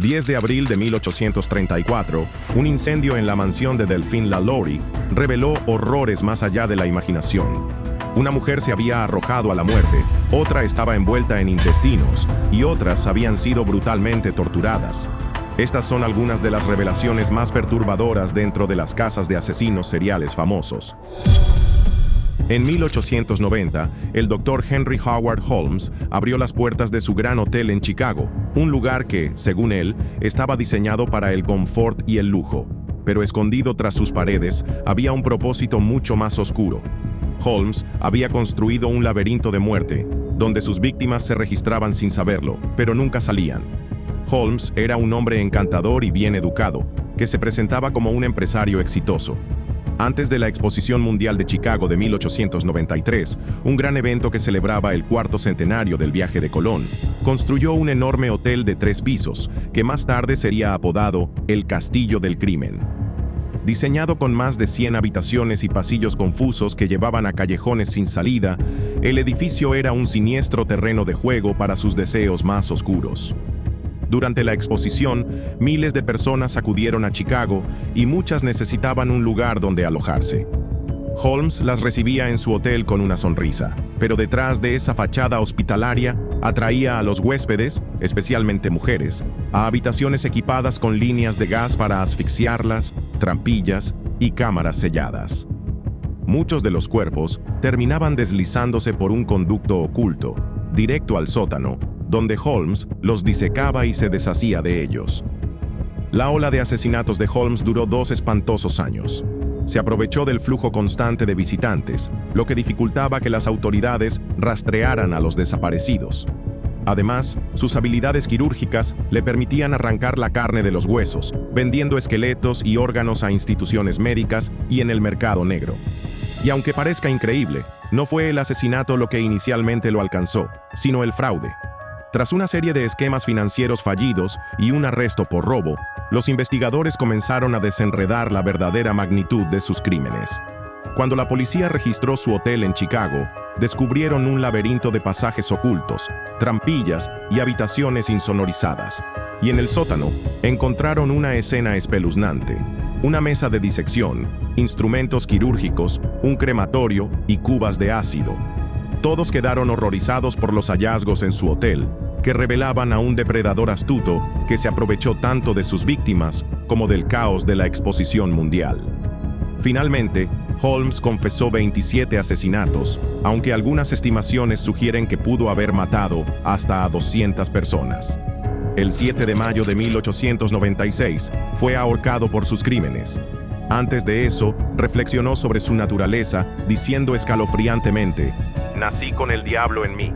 10 de abril de 1834, un incendio en la mansión de Delphine LaLaurie reveló horrores más allá de la imaginación. Una mujer se había arrojado a la muerte, otra estaba envuelta en intestinos y otras habían sido brutalmente torturadas. Estas son algunas de las revelaciones más perturbadoras dentro de las casas de asesinos seriales famosos. En 1890, el Dr. Henry Howard Holmes abrió las puertas de su gran hotel en Chicago, un lugar que, según él, estaba diseñado para el confort y el lujo. Pero escondido tras sus paredes, había un propósito mucho más oscuro. Holmes había construido un laberinto de muerte, donde sus víctimas se registraban sin saberlo, pero nunca salían. Holmes era un hombre encantador y bien educado, que se presentaba como un empresario exitoso. Antes de la Exposición Mundial de Chicago de 1893, un gran evento que celebraba el cuarto centenario del viaje de Colón, construyó un enorme hotel de 3 pisos, que más tarde sería apodado el Castillo del Crimen. Diseñado con más de 100 habitaciones y pasillos confusos que llevaban a callejones sin salida, el edificio era un siniestro terreno de juego para sus deseos más oscuros. Durante la exposición, miles de personas acudieron a Chicago y muchas necesitaban un lugar donde alojarse. Holmes las recibía en su hotel con una sonrisa, pero detrás de esa fachada hospitalaria atraía a los huéspedes, especialmente mujeres, a habitaciones equipadas con líneas de gas para asfixiarlas, trampillas y cámaras selladas. Muchos de los cuerpos terminaban deslizándose por un conducto oculto, directo al sótano, donde Holmes los disecaba y se deshacía de ellos. La ola de asesinatos de Holmes duró 2 espantosos años. Se aprovechó del flujo constante de visitantes, lo que dificultaba que las autoridades rastrearan a los desaparecidos. Además, sus habilidades quirúrgicas le permitían arrancar la carne de los huesos, vendiendo esqueletos y órganos a instituciones médicas y en el mercado negro. Y aunque parezca increíble, no fue el asesinato lo que inicialmente lo alcanzó, sino el fraude. Tras una serie de esquemas financieros fallidos y un arresto por robo, los investigadores comenzaron a desenredar la verdadera magnitud de sus crímenes. Cuando la policía registró su hotel en Chicago, descubrieron un laberinto de pasajes ocultos, trampillas y habitaciones insonorizadas. Y en el sótano, encontraron una escena espeluznante: una mesa de disección, instrumentos quirúrgicos, un crematorio y cubas de ácido. Todos quedaron horrorizados por los hallazgos en su hotel, que revelaban a un depredador astuto que se aprovechó tanto de sus víctimas como del caos de la Exposición Mundial. Finalmente, Holmes confesó 27 asesinatos, aunque algunas estimaciones sugieren que pudo haber matado hasta a 200 personas. El 7 de mayo de 1896 fue ahorcado por sus crímenes. Antes de eso, reflexionó sobre su naturaleza, diciendo escalofriantemente: «Nací con el diablo en mí.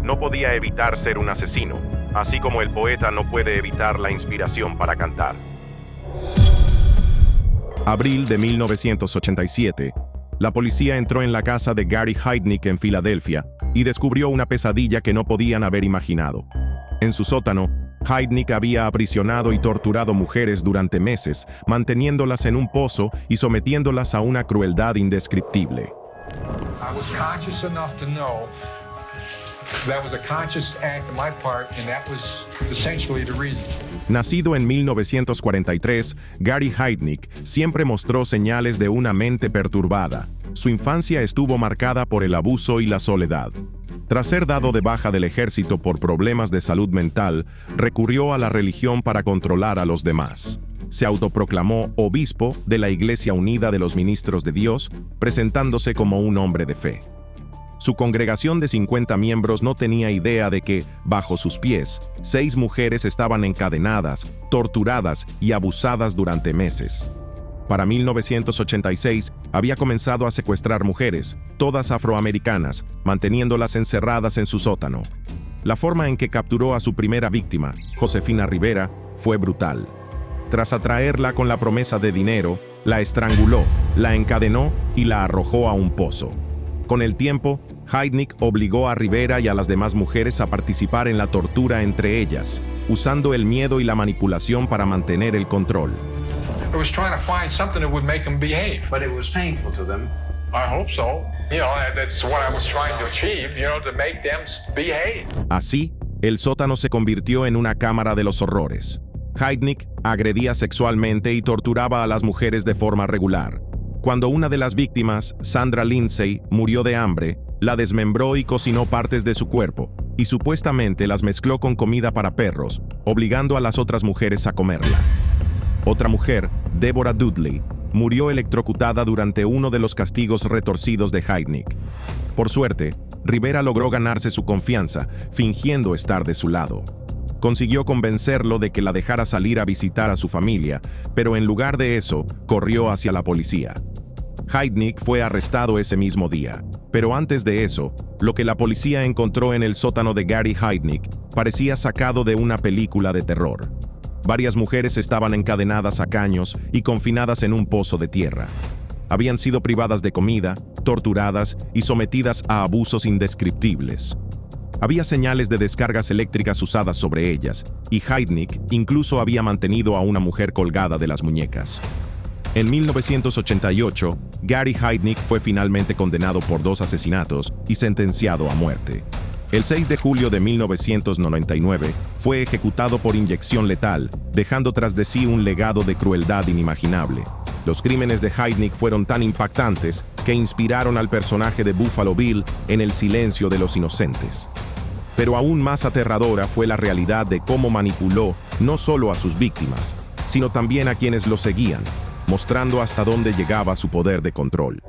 No podía evitar ser un asesino, así como el poeta no puede evitar la inspiración para cantar». Abril de 1987. La policía entró en la casa de Gary Heidnik en Filadelfia y descubrió una pesadilla que no podían haber imaginado. En su sótano, Heidnik había aprisionado y torturado mujeres durante meses, manteniéndolas en un pozo y sometiéndolas a una crueldad indescriptible. I was conscious enough to know that was a conscious act on my part, and that was essentially the reason. Nacido en 1943, Gary Heidnik siempre mostró señales de una mente perturbada. Su infancia estuvo marcada por el abuso y la soledad. Tras ser dado de baja del ejército por problemas de salud mental, recurrió a la religión para controlar a los demás. Se autoproclamó obispo de la Iglesia Unida de los Ministros de Dios, presentándose como un hombre de fe. Su congregación de 50 miembros no tenía idea de que, bajo sus pies, 6 mujeres estaban encadenadas, torturadas y abusadas durante meses. Para 1986, había comenzado a secuestrar mujeres, todas afroamericanas, manteniéndolas encerradas en su sótano. La forma en que capturó a su primera víctima, Josefina Rivera, fue brutal. Tras atraerla con la promesa de dinero, la estranguló, la encadenó y la arrojó a un pozo. Con el tiempo, Heidnik obligó a Rivera y a las demás mujeres a participar en la tortura entre ellas, usando el miedo y la manipulación para mantener el control. I was trying to find something that would make them behave. But it was painful to them. I hope so. That's what I was trying to achieve, to make them behave. Así, el sótano se convirtió en una cámara de los horrores. Heidnik agredía sexualmente y torturaba a las mujeres de forma regular. Cuando una de las víctimas, Sandra Lindsay, murió de hambre, la desmembró y cocinó partes de su cuerpo, y supuestamente las mezcló con comida para perros, obligando a las otras mujeres a comerla. Otra mujer, Deborah Dudley, murió electrocutada durante uno de los castigos retorcidos de Heidnik. Por suerte, Rivera logró ganarse su confianza, fingiendo estar de su lado. Consiguió convencerlo de que la dejara salir a visitar a su familia, pero en lugar de eso, corrió hacia la policía. Heidnik fue arrestado ese mismo día, pero antes de eso, lo que la policía encontró en el sótano de Gary Heidnik parecía sacado de una película de terror. Varias mujeres estaban encadenadas a caños y confinadas en un pozo de tierra. Habían sido privadas de comida, torturadas y sometidas a abusos indescriptibles. Había señales de descargas eléctricas usadas sobre ellas, y Heidnik incluso había mantenido a una mujer colgada de las muñecas. En 1988, Gary Heidnik fue finalmente condenado por 2 asesinatos y sentenciado a muerte. El 6 de julio de 1999 fue ejecutado por inyección letal, dejando tras de sí un legado de crueldad inimaginable. Los crímenes de Heidnik fueron tan impactantes que inspiraron al personaje de Buffalo Bill en El silencio de los inocentes. Pero aún más aterradora fue la realidad de cómo manipuló no solo a sus víctimas, sino también a quienes lo seguían, mostrando hasta dónde llegaba su poder de control.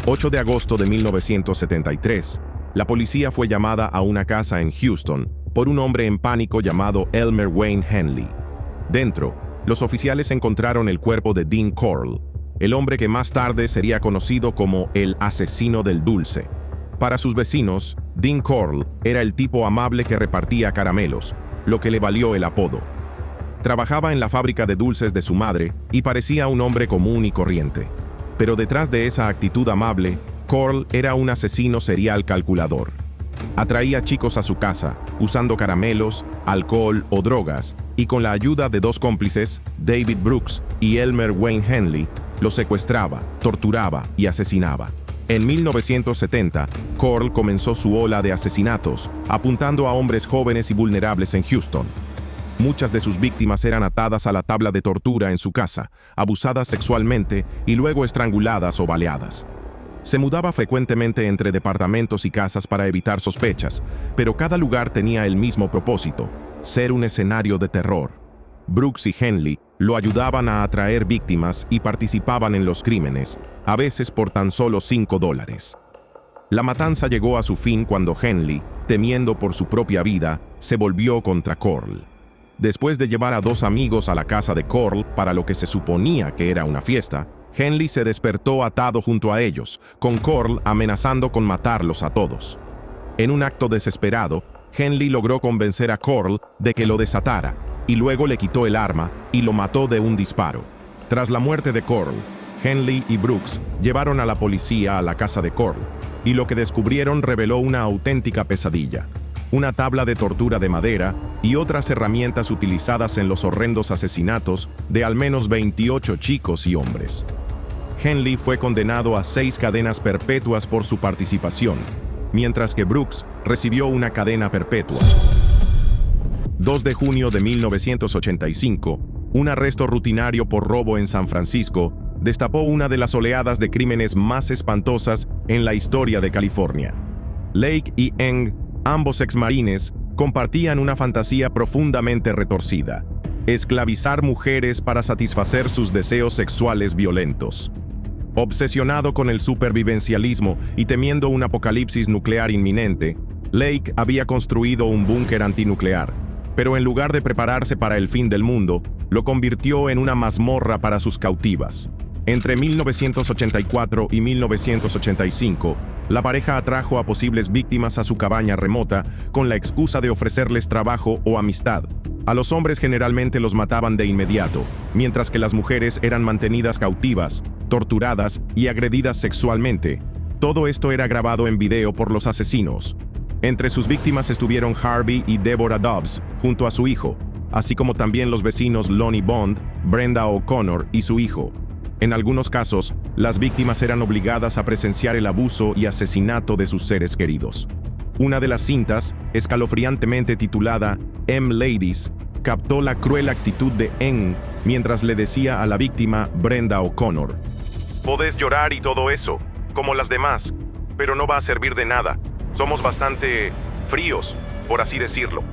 8 de agosto de 1973, la policía fue llamada a una casa en Houston por un hombre en pánico llamado Elmer Wayne Henley. Dentro, los oficiales encontraron el cuerpo de Dean Corll, el hombre que más tarde sería conocido como el asesino del dulce. Para sus vecinos, Dean Corll era el tipo amable que repartía caramelos, lo que le valió el apodo. Trabajaba en la fábrica de dulces de su madre y parecía un hombre común y corriente. Pero detrás de esa actitud amable, Corll era un asesino serial calculador. Atraía chicos a su casa, usando caramelos, alcohol o drogas, y con la ayuda de 2 cómplices, David Brooks y Elmer Wayne Henley, los secuestraba, torturaba y asesinaba. En 1970, Corll comenzó su ola de asesinatos, apuntando a hombres jóvenes y vulnerables en Houston. Muchas de sus víctimas eran atadas a la tabla de tortura en su casa, abusadas sexualmente y luego estranguladas o baleadas. Se mudaba frecuentemente entre departamentos y casas para evitar sospechas, pero cada lugar tenía el mismo propósito: ser un escenario de terror. Brooks y Henley lo ayudaban a atraer víctimas y participaban en los crímenes, a veces por tan solo $5. La matanza llegó a su fin cuando Henley, temiendo por su propia vida, se volvió contra Corll. Después de llevar a 2 amigos a la casa de Corll para lo que se suponía que era una fiesta, Henley se despertó atado junto a ellos, con Corll amenazando con matarlos a todos. En un acto desesperado, Henley logró convencer a Corll de que lo desatara, y luego le quitó el arma y lo mató de un disparo. Tras la muerte de Corll, Henley y Brooks llevaron a la policía a la casa de Corll, y lo que descubrieron reveló una auténtica pesadilla: una tabla de tortura de madera y otras herramientas utilizadas en los horrendos asesinatos de al menos 28 chicos y hombres. Henley fue condenado a 6 cadenas perpetuas por su participación, mientras que Brooks recibió una cadena perpetua. 2 de junio de 1985, un arresto rutinario por robo en San Francisco destapó una de las oleadas de crímenes más espantosas en la historia de California. Lake y Eng, ambos exmarines, compartían una fantasía profundamente retorcida: esclavizar mujeres para satisfacer sus deseos sexuales violentos. Obsesionado con el supervivencialismo y temiendo un apocalipsis nuclear inminente, Lake había construido un búnker antinuclear, pero en lugar de prepararse para el fin del mundo, lo convirtió en una mazmorra para sus cautivas. Entre 1984 y 1985, la pareja atrajo a posibles víctimas a su cabaña remota con la excusa de ofrecerles trabajo o amistad. A los hombres generalmente los mataban de inmediato, mientras que las mujeres eran mantenidas cautivas, torturadas y agredidas sexualmente. Todo esto era grabado en video por los asesinos. Entre sus víctimas estuvieron Harvey y Deborah Dobbs, junto a su hijo, así como también los vecinos Lonnie Bond, Brenda O'Connor y su hijo. En algunos casos, las víctimas eran obligadas a presenciar el abuso y asesinato de sus seres queridos. Una de las cintas, escalofriantemente titulada M. Ladies, captó la cruel actitud de Eng mientras le decía a la víctima Brenda O'Connor: «Podés llorar y todo eso, como las demás, pero no va a servir de nada. Somos bastante fríos, por así decirlo».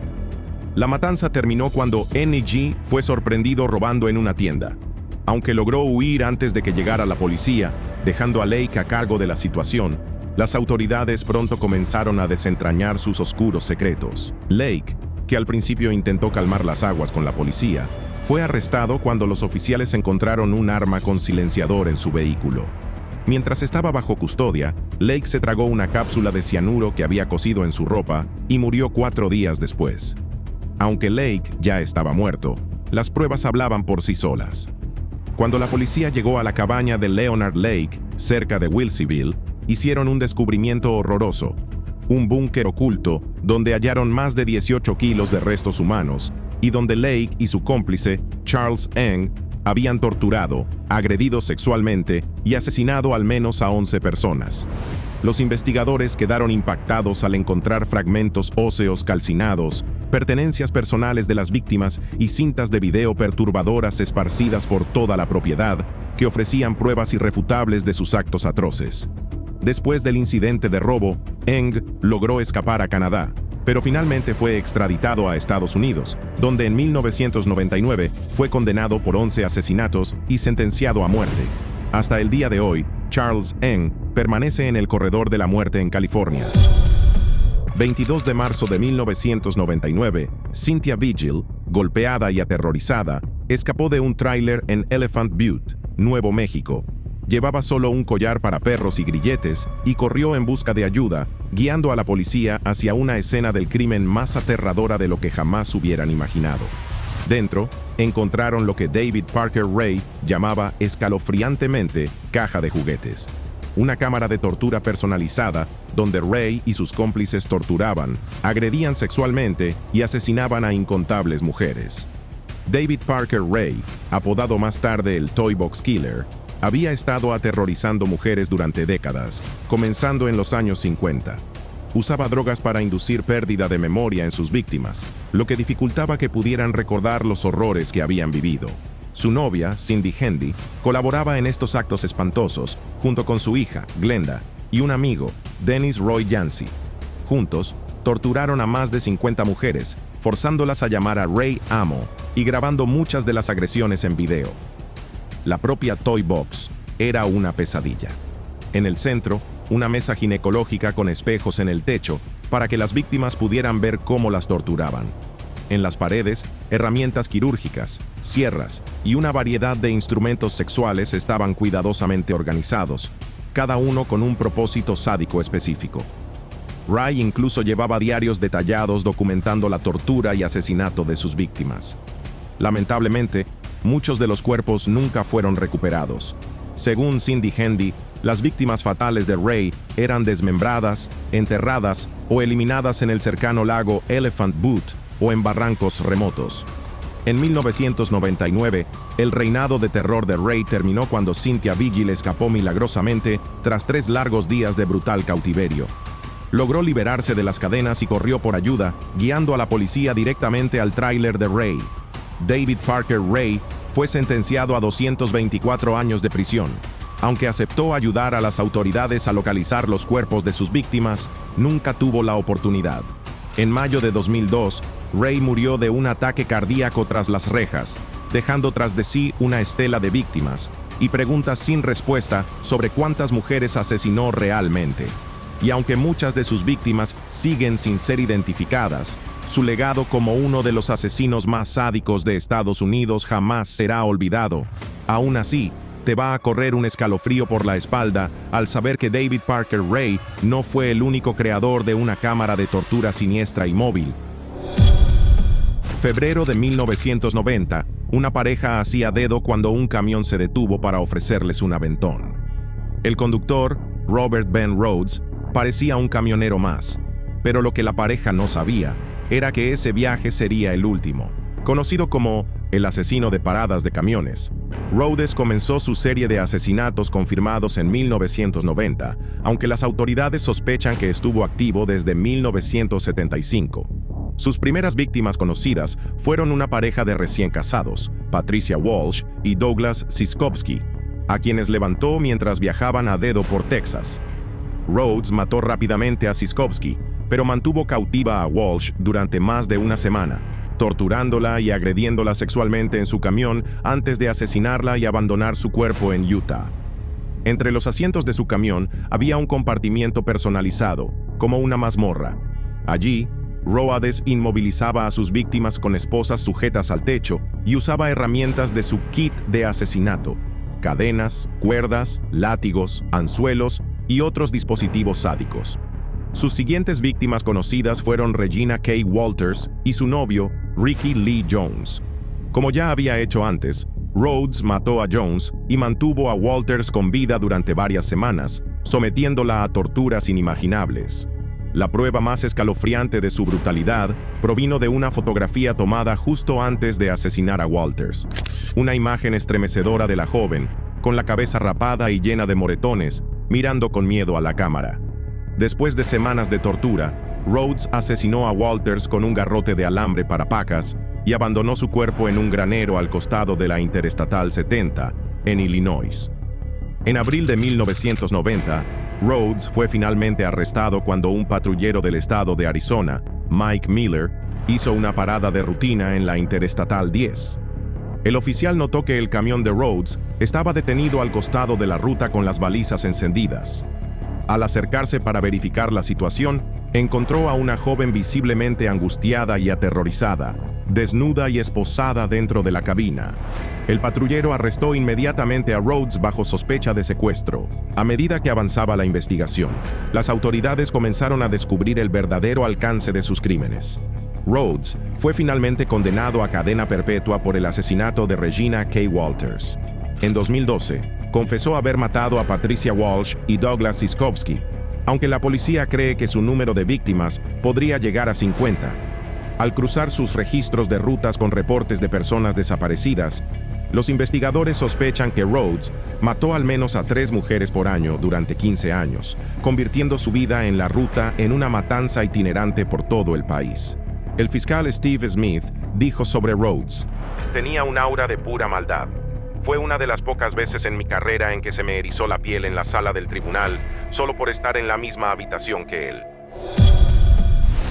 La matanza terminó cuando N.G. fue sorprendido robando en una tienda. Aunque logró huir antes de que llegara la policía, dejando a Lake a cargo de la situación, las autoridades pronto comenzaron a desentrañar sus oscuros secretos. Lake, que al principio intentó calmar las aguas con la policía, fue arrestado cuando los oficiales encontraron un arma con silenciador en su vehículo. Mientras estaba bajo custodia, Lake se tragó una cápsula de cianuro que había cocido en su ropa y murió 4 días después. Aunque Lake ya estaba muerto, las pruebas hablaban por sí solas. Cuando la policía llegó a la cabaña de Leonard Lake, cerca de Wilseyville, hicieron un descubrimiento horroroso: un búnker oculto donde hallaron más de 18 kilos de restos humanos y donde Lake y su cómplice, Charles Eng, habían torturado, agredido sexualmente y asesinado al menos a 11 personas. Los investigadores quedaron impactados al encontrar fragmentos óseos calcinados, pertenencias personales de las víctimas y cintas de video perturbadoras esparcidas por toda la propiedad que ofrecían pruebas irrefutables de sus actos atroces. Después del incidente de robo, Eng logró escapar a Canadá, pero finalmente fue extraditado a Estados Unidos, donde en 1999 fue condenado por 11 asesinatos y sentenciado a muerte. Hasta el día de hoy, Charles Eng permanece en el corredor de la muerte en California. 22 de marzo de 1999, Cynthia Vigil, golpeada y aterrorizada, escapó de un tráiler en Elephant Butte, Nuevo México. Llevaba solo un collar para perros y grilletes y corrió en busca de ayuda, guiando a la policía hacia una escena del crimen más aterradora de lo que jamás hubieran imaginado. Dentro, encontraron lo que David Parker Ray llamaba escalofriantemente caja de juguetes. Una cámara de tortura personalizada donde Ray y sus cómplices torturaban, agredían sexualmente y asesinaban a incontables mujeres. David Parker Ray, apodado más tarde el Toy Box Killer, había estado aterrorizando mujeres durante décadas, comenzando en los años 50. Usaba drogas para inducir pérdida de memoria en sus víctimas, lo que dificultaba que pudieran recordar los horrores que habían vivido. Su novia, Cindy Hendy, colaboraba en estos actos espantosos, junto con su hija, Glenda, y un amigo, Dennis Roy Yancey. Juntos, torturaron a más de 50 mujeres, forzándolas a llamar a Ray amo y grabando muchas de las agresiones en video. La propia Toy Box era una pesadilla. En el centro, una mesa ginecológica con espejos en el techo para que las víctimas pudieran ver cómo las torturaban. En las paredes, herramientas quirúrgicas, sierras y una variedad de instrumentos sexuales estaban cuidadosamente organizados, cada uno con un propósito sádico específico. Ray incluso llevaba diarios detallados documentando la tortura y asesinato de sus víctimas. Lamentablemente, muchos de los cuerpos nunca fueron recuperados. Según Cindy Hendy, las víctimas fatales de Ray eran desmembradas, enterradas o eliminadas en el cercano lago Elephant Butte o en barrancos remotos. En 1999, el reinado de terror de Ray terminó cuando Cynthia Vigil escapó milagrosamente tras 3 largos días de brutal cautiverio. Logró liberarse de las cadenas y corrió por ayuda, guiando a la policía directamente al tráiler de Ray. David Parker Ray fue sentenciado a 224 años de prisión. Aunque aceptó ayudar a las autoridades a localizar los cuerpos de sus víctimas, nunca tuvo la oportunidad. En mayo de 2002, Ray murió de un ataque cardíaco tras las rejas, dejando tras de sí una estela de víctimas y preguntas sin respuesta sobre cuántas mujeres asesinó realmente. Y aunque muchas de sus víctimas siguen sin ser identificadas, su legado como uno de los asesinos más sádicos de Estados Unidos jamás será olvidado. Aún así, te va a correr un escalofrío por la espalda al saber que David Parker Ray no fue el único creador de una cámara de tortura siniestra y móvil. Febrero de 1990, una pareja hacía dedo cuando un camión se detuvo para ofrecerles un aventón. El conductor, Robert Ben Rhodes, parecía un camionero más, pero lo que la pareja no sabía era que ese viaje sería el último. Conocido como el asesino de paradas de camiones, Rhodes comenzó su serie de asesinatos confirmados en 1990, aunque las autoridades sospechan que estuvo activo desde 1975. Sus primeras víctimas conocidas fueron una pareja de recién casados, Patricia Walsh y Douglas Siskowski, a quienes levantó mientras viajaban a dedo por Texas. Rhodes mató rápidamente a Siskowski, pero mantuvo cautiva a Walsh durante más de una semana, torturándola y agrediéndola sexualmente en su camión antes de asesinarla y abandonar su cuerpo en Utah. Entre los asientos de su camión había un compartimiento personalizado, como una mazmorra. Allí, Rhodes inmovilizaba a sus víctimas con esposas sujetas al techo y usaba herramientas de su kit de asesinato: cadenas, cuerdas, látigos, anzuelos y otros dispositivos sádicos. Sus siguientes víctimas conocidas fueron Regina K. Walters y su novio, Ricky Lee Jones. Como ya había hecho antes, Rhodes mató a Jones y mantuvo a Walters con vida durante varias semanas, sometiéndola a torturas inimaginables. La prueba más escalofriante de su brutalidad provino de una fotografía tomada justo antes de asesinar a Walters. Una imagen estremecedora de la joven, con la cabeza rapada y llena de moretones, mirando con miedo a la cámara. Después de semanas de tortura, Rhodes asesinó a Walters con un garrote de alambre para pacas y abandonó su cuerpo en un granero al costado de la Interestatal 70, en Illinois. En abril de 1990, Rhodes fue finalmente arrestado cuando un patrullero del estado de Arizona, Mike Miller, hizo una parada de rutina en la Interestatal 10. El oficial notó que el camión de Rhodes estaba detenido al costado de la ruta con las balizas encendidas. Al acercarse para verificar la situación, encontró a una joven visiblemente angustiada y aterrorizada, desnuda y esposada dentro de la cabina. El patrullero arrestó inmediatamente a Rhodes bajo sospecha de secuestro. A medida que avanzaba la investigación, las autoridades comenzaron a descubrir el verdadero alcance de sus crímenes. Rhodes fue finalmente condenado a cadena perpetua por el asesinato de Regina K. Walters. En 2012, confesó haber matado a Patricia Walsh y Douglas Siskowski, aunque la policía cree que su número de víctimas podría llegar a 50. Al cruzar sus registros de rutas con reportes de personas desaparecidas, los investigadores sospechan que Rhodes mató al menos a 3 mujeres por año durante 15 años, convirtiendo su vida en la ruta en una matanza itinerante por todo el país. El fiscal Steve Smith dijo sobre Rhodes: «Tenía un aura de pura maldad. Fue una de las pocas veces en mi carrera en que se me erizó la piel en la sala del tribunal solo por estar en la misma habitación que él».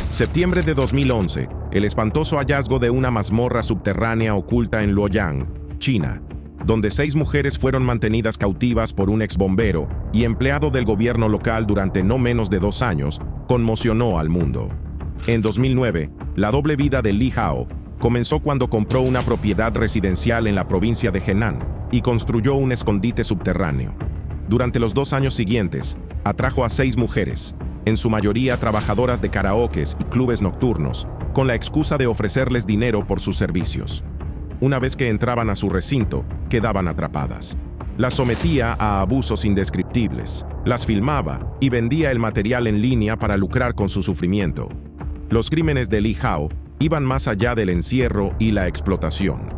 Septiembre de 2011, el espantoso hallazgo de una mazmorra subterránea oculta en Luoyang, China, donde 6 mujeres fueron mantenidas cautivas por un exbombero y empleado del gobierno local durante no menos de 2 años, conmocionó al mundo. En 2009, la doble vida de Li Hao comenzó cuando compró una propiedad residencial en la provincia de Henan y construyó un escondite subterráneo. Durante los 2 años siguientes, atrajo a 6 mujeres, en su mayoría trabajadoras de karaokes y clubes nocturnos, con la excusa de ofrecerles dinero por sus servicios. Una vez que entraban a su recinto, quedaban atrapadas. Las sometía a abusos indescriptibles, las filmaba y vendía el material en línea para lucrar con su sufrimiento. Los crímenes de Li Hao iban más allá del encierro y la explotación.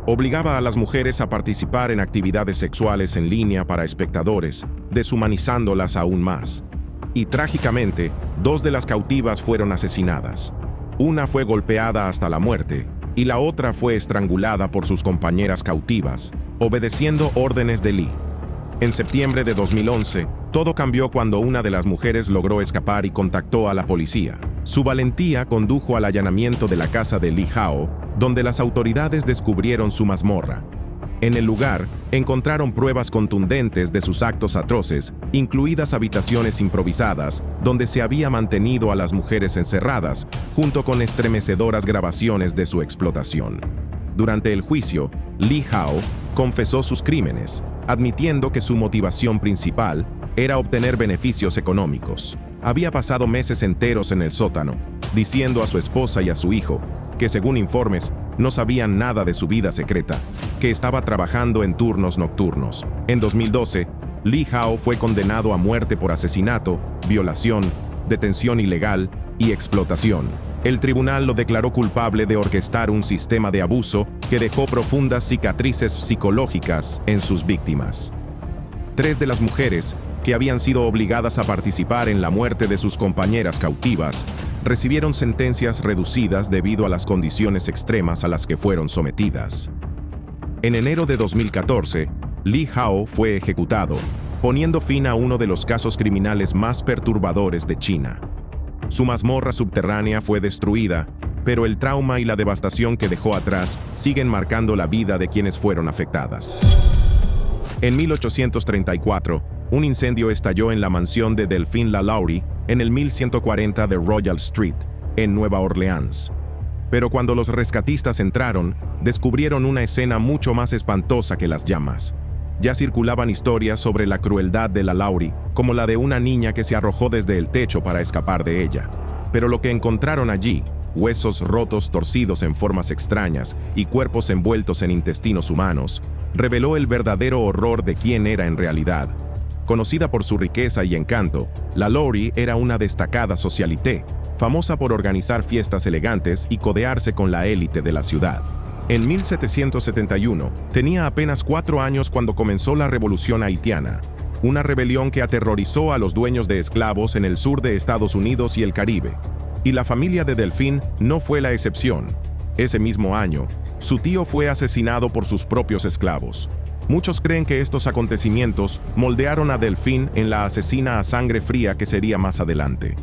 Obligaba a las mujeres a participar en actividades sexuales en línea para espectadores, deshumanizándolas aún más. Y trágicamente, 2 de las cautivas fueron asesinadas. Una fue golpeada hasta la muerte y la otra fue estrangulada por sus compañeras cautivas, obedeciendo órdenes de Li. En septiembre de 2011, todo cambió cuando una de las mujeres logró escapar y contactó a la policía. Su valentía condujo al allanamiento de la casa de Li Hao, donde las autoridades descubrieron su mazmorra. En el lugar, encontraron pruebas contundentes de sus actos atroces, incluidas habitaciones improvisadas, donde se había mantenido a las mujeres encerradas, junto con estremecedoras grabaciones de su explotación. Durante el juicio, Li Hao confesó sus crímenes, admitiendo que su motivación principal era obtener beneficios económicos. Había pasado meses enteros en el sótano, diciendo a su esposa y a su hijo que, según informes, no sabían nada de su vida secreta, que estaba trabajando en turnos nocturnos. En 2012, Li Hao fue condenado a muerte por asesinato, violación, detención ilegal y explotación. El tribunal lo declaró culpable de orquestar un sistema de abuso que dejó profundas cicatrices psicológicas en sus víctimas. 3 de las mujeres que habían sido obligadas a participar en la muerte de sus compañeras cautivas, recibieron sentencias reducidas debido a las condiciones extremas a las que fueron sometidas. En enero de 2014, Li Hao fue ejecutado, poniendo fin a uno de los casos criminales más perturbadores de China. Su mazmorra subterránea fue destruida, pero el trauma y la devastación que dejó atrás siguen marcando la vida de quienes fueron afectadas. En 1834, un incendio estalló en la mansión de Delphine Lalaurie en el 1140 de Royal Street, en Nueva Orleans. Pero cuando los rescatistas entraron, descubrieron una escena mucho más espantosa que las llamas. Ya circulaban historias sobre la crueldad de Lalaurie, como la de una niña que se arrojó desde el techo para escapar de ella. Pero lo que encontraron allí, huesos rotos torcidos en formas extrañas y cuerpos envueltos en intestinos humanos, reveló el verdadero horror de quién era en realidad. Conocida por su riqueza y encanto, Lalaurie era una destacada socialité, famosa por organizar fiestas elegantes y codearse con la élite de la ciudad. En 1771, tenía apenas 4 años cuando comenzó la Revolución Haitiana, una rebelión que aterrorizó a los dueños de esclavos en el sur de Estados Unidos y el Caribe. Y la familia de Delphine no fue la excepción. Ese mismo año, su tío fue asesinado por sus propios esclavos. Muchos creen que estos acontecimientos moldearon a Delphine en la asesina a sangre fría que sería más adelante.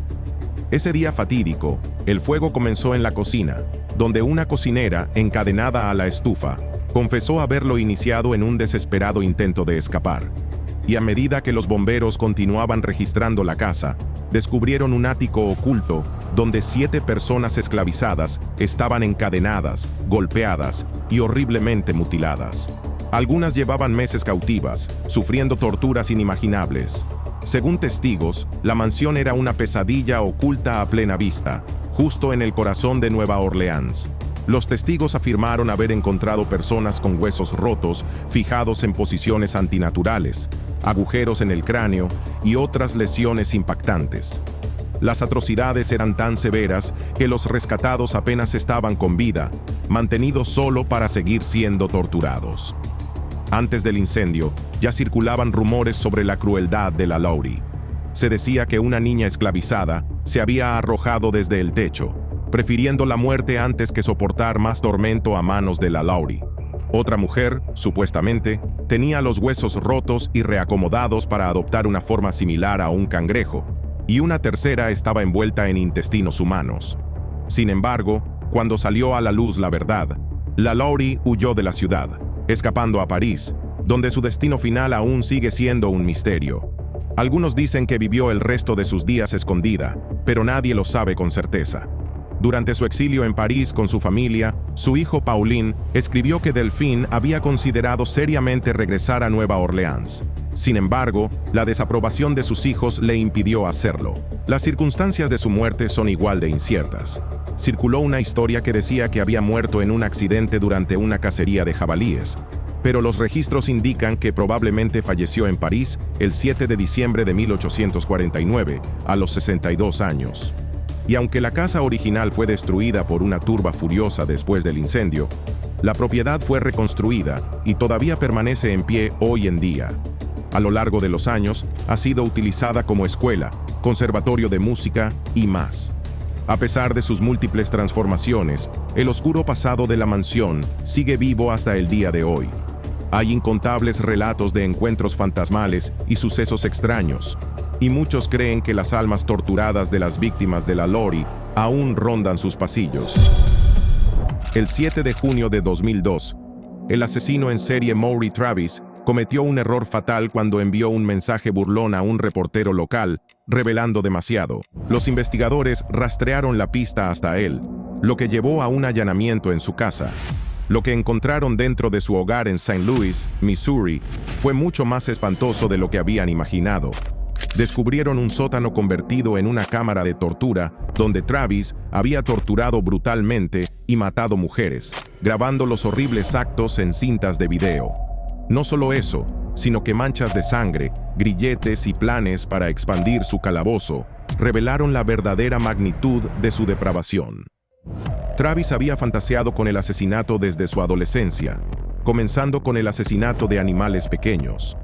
Ese día fatídico, el fuego comenzó en la cocina, donde una cocinera, encadenada a la estufa, confesó haberlo iniciado en un desesperado intento de escapar. Y a medida que los bomberos continuaban registrando la casa, descubrieron un ático oculto donde 7 personas esclavizadas estaban encadenadas, golpeadas y horriblemente mutiladas. Algunas llevaban meses cautivas, sufriendo torturas inimaginables. Según testigos, la mansión era una pesadilla oculta a plena vista, justo en el corazón de Nueva Orleans. Los testigos afirmaron haber encontrado personas con huesos rotos, fijados en posiciones antinaturales, agujeros en el cráneo y otras lesiones impactantes. Las atrocidades eran tan severas que los rescatados apenas estaban con vida, mantenidos solo para seguir siendo torturados. Antes del incendio, ya circulaban rumores sobre la crueldad de Lalaurie. Se decía que una niña esclavizada se había arrojado desde el techo, prefiriendo la muerte antes que soportar más tormento a manos de Lalaurie. Otra mujer, supuestamente, tenía los huesos rotos y reacomodados para adoptar una forma similar a un cangrejo, y una tercera estaba envuelta en intestinos humanos. Sin embargo, cuando salió a la luz la verdad, Lalaurie huyó de la ciudad, escapando a París, donde su destino final aún sigue siendo un misterio. Algunos dicen que vivió el resto de sus días escondida, pero nadie lo sabe con certeza. Durante su exilio en París con su familia, su hijo Pauline escribió que Delphine había considerado seriamente regresar a Nueva Orleans. Sin embargo, la desaprobación de sus hijos le impidió hacerlo. Las circunstancias de su muerte son igual de inciertas. Circuló una historia que decía que había muerto en un accidente durante una cacería de jabalíes, pero los registros indican que probablemente falleció en París el 7 de diciembre de 1849, a los 62 años. Y aunque la casa original fue destruida por una turba furiosa después del incendio, la propiedad fue reconstruida y todavía permanece en pie hoy en día. A lo largo de los años, ha sido utilizada como escuela, conservatorio de música y más. A pesar de sus múltiples transformaciones, el oscuro pasado de la mansión sigue vivo hasta el día de hoy. Hay incontables relatos de encuentros fantasmales y sucesos extraños, y muchos creen que las almas torturadas de las víctimas de Lalaurie aún rondan sus pasillos. El 7 de junio de 2002, el asesino en serie Maury Travis cometió un error fatal cuando envió un mensaje burlón a un reportero local, revelando demasiado. Los investigadores rastrearon la pista hasta él, lo que llevó a un allanamiento en su casa. Lo que encontraron dentro de su hogar en St. Louis, Missouri, fue mucho más espantoso de lo que habían imaginado. Descubrieron un sótano convertido en una cámara de tortura donde Travis había torturado brutalmente y matado mujeres, grabando los horribles actos en cintas de video. No solo eso, sino que manchas de sangre, grilletes y planes para expandir su calabozo revelaron la verdadera magnitud de su depravación. Travis había fantaseado con el asesinato desde su adolescencia, comenzando con el asesinato de animales pequeños.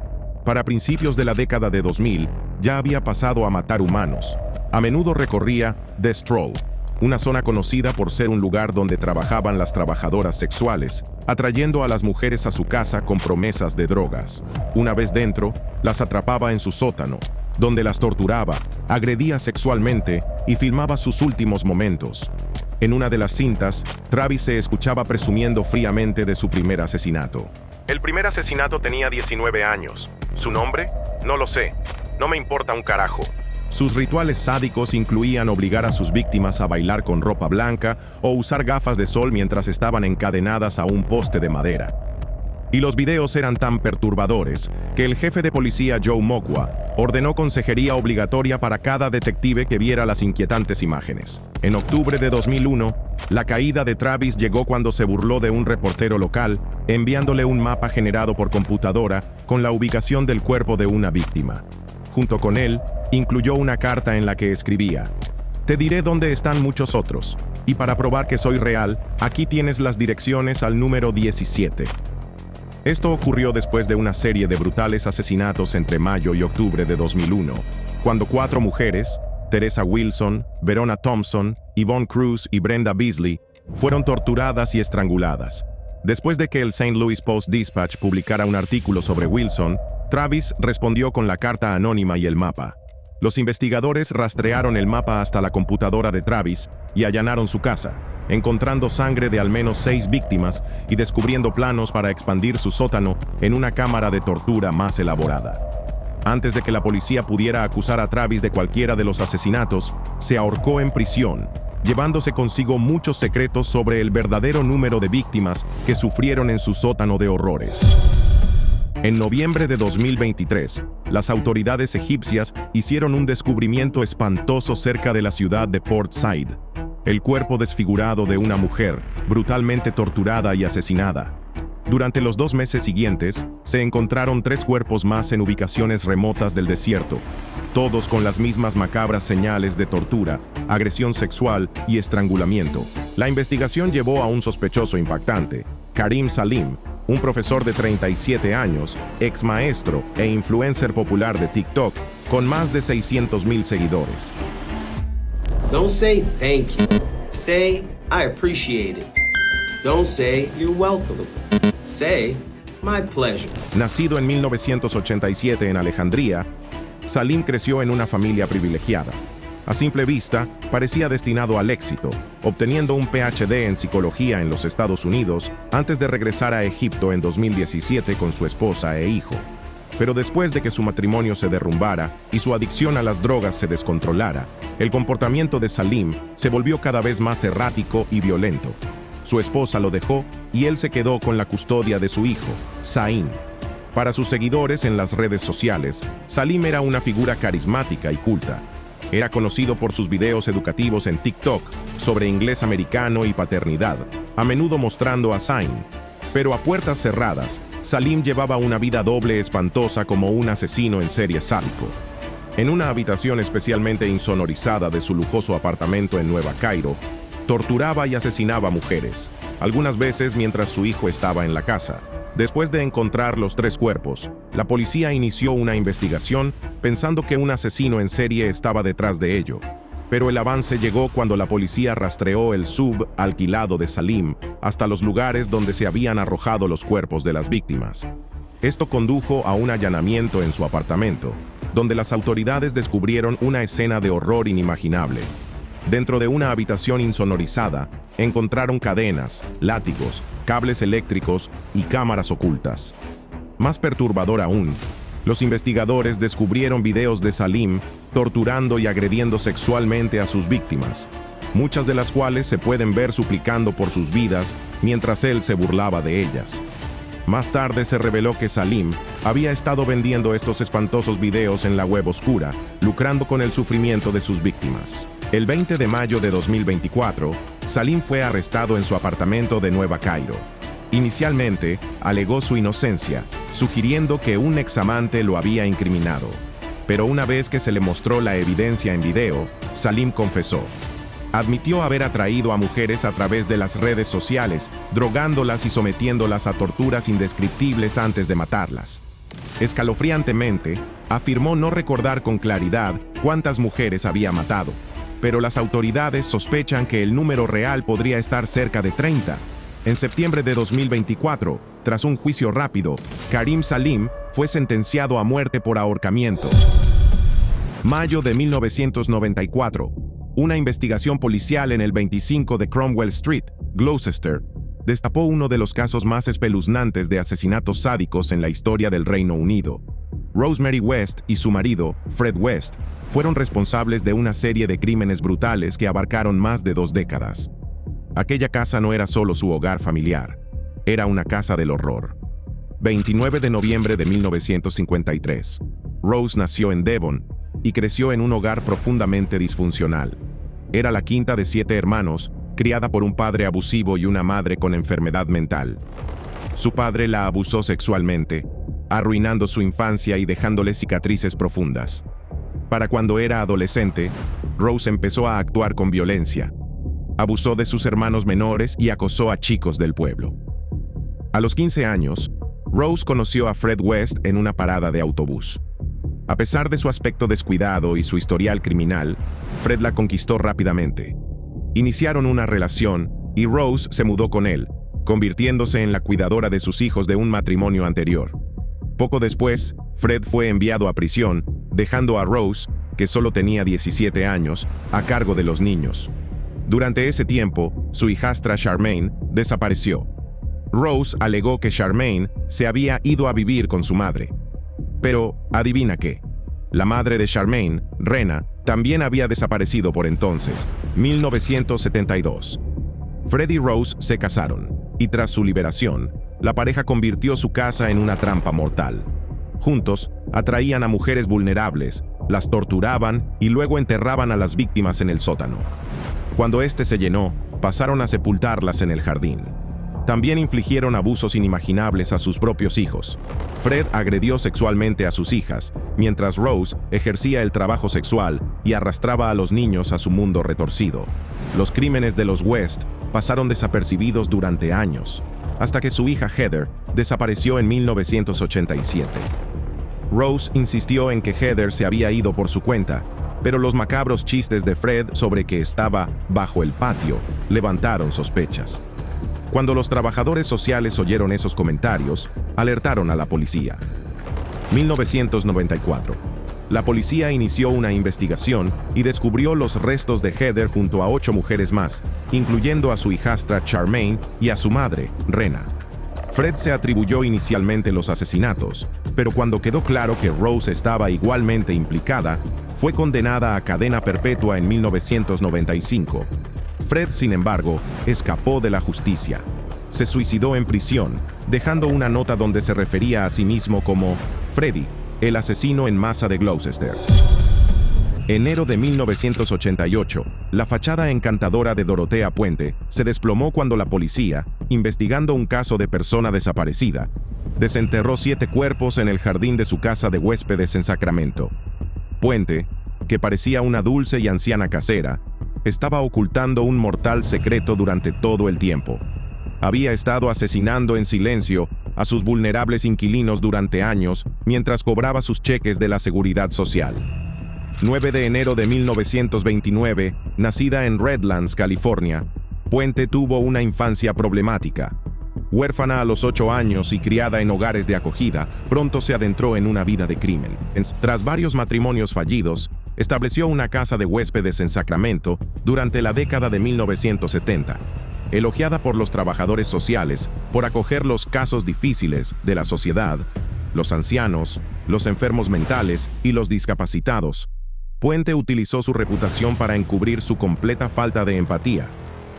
Para principios de la década de 2000, ya había pasado a matar humanos. A menudo recorría The Stroll, una zona conocida por ser un lugar donde trabajaban las trabajadoras sexuales, atrayendo a las mujeres a su casa con promesas de drogas. Una vez dentro, las atrapaba en su sótano, donde las torturaba, agredía sexualmente y filmaba sus últimos momentos. En una de las cintas, Travis se escuchaba presumiendo fríamente de su primer asesinato. El primer asesinato tenía 19 años. ¿Su nombre? No lo sé. No me importa un carajo. Sus rituales sádicos incluían obligar a sus víctimas a bailar con ropa blanca o usar gafas de sol mientras estaban encadenadas a un poste de madera. Y los videos eran tan perturbadores que el jefe de policía Joe Mokwa ordenó consejería obligatoria para cada detective que viera las inquietantes imágenes. En octubre de 2001, la caída de Travis llegó cuando se burló de un reportero local, enviándole un mapa generado por computadora con la ubicación del cuerpo de una víctima. Junto con él, incluyó una carta en la que escribía: «Te diré dónde están muchos otros, y para probar que soy real, aquí tienes las direcciones al número 17». Esto ocurrió después de una serie de brutales asesinatos entre mayo y octubre de 2001, cuando 4 mujeres, Teresa Wilson, Verona Thompson, Yvonne Cruz y Brenda Beasley, fueron torturadas y estranguladas. Después de que el St. Louis Post-Dispatch publicara un artículo sobre Wilson, Travis respondió con la carta anónima y el mapa. Los investigadores rastrearon el mapa hasta la computadora de Travis y allanaron su casa, encontrando sangre de al menos 6 víctimas y descubriendo planos para expandir su sótano en una cámara de tortura más elaborada. Antes de que la policía pudiera acusar a Travis de cualquiera de los asesinatos, se ahorcó en prisión, llevándose consigo muchos secretos sobre el verdadero número de víctimas que sufrieron en su sótano de horrores. En noviembre de 2023, las autoridades egipcias hicieron un descubrimiento espantoso cerca de la ciudad de Port Said: el cuerpo desfigurado de una mujer, brutalmente torturada y asesinada. Durante los 2 meses siguientes, se encontraron 3 cuerpos más en ubicaciones remotas del desierto, todos con las mismas macabras señales de tortura, agresión sexual y estrangulamiento. La investigación llevó a un sospechoso impactante, Karim Salim, un profesor de 37 años, ex maestro e influencer popular de TikTok, con más de 600,000 seguidores. Don't say thank you. Say I appreciate it. Don't say you're welcome. Say my pleasure. Nacido en 1987 en Alejandría, Salim creció en una familia privilegiada. A simple vista, parecía destinado al éxito, obteniendo un PhD en psicología en los Estados Unidos antes de regresar a Egipto en 2017 con su esposa e hijo. Pero después de que su matrimonio se derrumbara y su adicción a las drogas se descontrolara, el comportamiento de Salim se volvió cada vez más errático y violento. Su esposa lo dejó y él se quedó con la custodia de su hijo, Zain. Para sus seguidores en las redes sociales, Salim era una figura carismática y culta. Era conocido por sus videos educativos en TikTok sobre inglés americano y paternidad, a menudo mostrando a Zain. Pero a puertas cerradas, Salim llevaba una vida doble espantosa como un asesino en serie sádico. En una habitación especialmente insonorizada de su lujoso apartamento en Nueva Cairo, torturaba y asesinaba mujeres, algunas veces mientras su hijo estaba en la casa. Después de encontrar los 3 cuerpos, la policía inició una investigación pensando que un asesino en serie estaba detrás de ello. Pero el avance llegó cuando la policía rastreó el SUV alquilado de Salim hasta los lugares donde se habían arrojado los cuerpos de las víctimas. Esto condujo a un allanamiento en su apartamento, donde las autoridades descubrieron una escena de horror inimaginable. Dentro de una habitación insonorizada, encontraron cadenas, látigos, cables eléctricos y cámaras ocultas. Más perturbador aún, los investigadores descubrieron videos de Salim torturando y agrediendo sexualmente a sus víctimas, muchas de las cuales se pueden ver suplicando por sus vidas mientras él se burlaba de ellas. Más tarde se reveló que Salim había estado vendiendo estos espantosos videos en la web oscura, lucrando con el sufrimiento de sus víctimas. El 20 de mayo de 2024, Salim fue arrestado en su apartamento de Nueva Cairo. Inicialmente, alegó su inocencia, sugiriendo que un examante lo había incriminado. Pero una vez que se le mostró la evidencia en video, Salim confesó. Admitió haber atraído a mujeres a través de las redes sociales, drogándolas y sometiéndolas a torturas indescriptibles antes de matarlas. Escalofriantemente, afirmó no recordar con claridad cuántas mujeres había matado, pero las autoridades sospechan que el número real podría estar cerca de 30. En septiembre de 2024, tras un juicio rápido, Karim Salim fue sentenciado a muerte por ahorcamiento. Mayo de 1994, una investigación policial en el 25 de Cromwell Street, Gloucester, destapó uno de los casos más espeluznantes de asesinatos sádicos en la historia del Reino Unido. Rosemary West y su marido, Fred West, fueron responsables de una serie de crímenes brutales que abarcaron más de 2 décadas. Aquella casa no era solo su hogar familiar, era una casa del horror. 29 de noviembre de 1953. Rose nació en Devon y creció en un hogar profundamente disfuncional. Era la quinta de 7 hermanos, criada por un padre abusivo y una madre con enfermedad mental. Su padre la abusó sexualmente, arruinando su infancia y dejándole cicatrices profundas. Para cuando era adolescente, Rose empezó a actuar con violencia. Abusó de sus hermanos menores y acosó a chicos del pueblo. A los 15 años, Rose conoció a Fred West en una parada de autobús. A pesar de su aspecto descuidado y su historial criminal, Fred la conquistó rápidamente. Iniciaron una relación y Rose se mudó con él, convirtiéndose en la cuidadora de sus hijos de un matrimonio anterior. Poco después, Fred fue enviado a prisión, dejando a Rose, que solo tenía 17 años, a cargo de los niños. Durante ese tiempo, su hijastra Charmaine desapareció. Rose alegó que Charmaine se había ido a vivir con su madre. Pero, adivina qué, la madre de Charmaine, Rena, también había desaparecido por entonces, 1972. Fred y Rose se casaron, y tras su liberación, la pareja convirtió su casa en una trampa mortal. Juntos, atraían a mujeres vulnerables, las torturaban y luego enterraban a las víctimas en el sótano. Cuando este se llenó, pasaron a sepultarlas en el jardín. También infligieron abusos inimaginables a sus propios hijos. Fred agredió sexualmente a sus hijas, mientras Rose ejercía el trabajo sexual y arrastraba a los niños a su mundo retorcido. Los crímenes de los West pasaron desapercibidos durante años, hasta que su hija Heather desapareció en 1987. Rose insistió en que Heather se había ido por su cuenta, pero los macabros chistes de Fred sobre que estaba bajo el patio levantaron sospechas. Cuando los trabajadores sociales oyeron esos comentarios, alertaron a la policía. 1994. La policía inició una investigación y descubrió los restos de Heather junto a 8 mujeres más, incluyendo a su hijastra Charmaine y a su madre, Rena. Fred se atribuyó inicialmente los asesinatos, pero cuando quedó claro que Rose estaba igualmente implicada, fue condenada a cadena perpetua en 1995. Fred, sin embargo, escapó de la justicia. Se suicidó en prisión, dejando una nota donde se refería a sí mismo como Freddy, el asesino en masa de Gloucester. Enero de 1988, la fachada encantadora de Dorotea Puente se desplomó cuando la policía, investigando un caso de persona desaparecida, desenterró 7 cuerpos en el jardín de su casa de huéspedes en Sacramento. Puente, que parecía una dulce y anciana casera, estaba ocultando un mortal secreto durante todo el tiempo. Había estado asesinando en silencio a sus vulnerables inquilinos durante años mientras cobraba sus cheques de la Seguridad Social. 9 de enero de 1929, nacida en Redlands, California, Puente tuvo una infancia problemática. Huérfana a los 8 años y criada en hogares de acogida, pronto se adentró en una vida de crimen. Tras varios matrimonios fallidos, estableció una casa de huéspedes en Sacramento durante la década de 1970, elogiada por los trabajadores sociales por acoger los casos difíciles de la sociedad, los ancianos, los enfermos mentales y los discapacitados. Puente utilizó su reputación para encubrir su completa falta de empatía.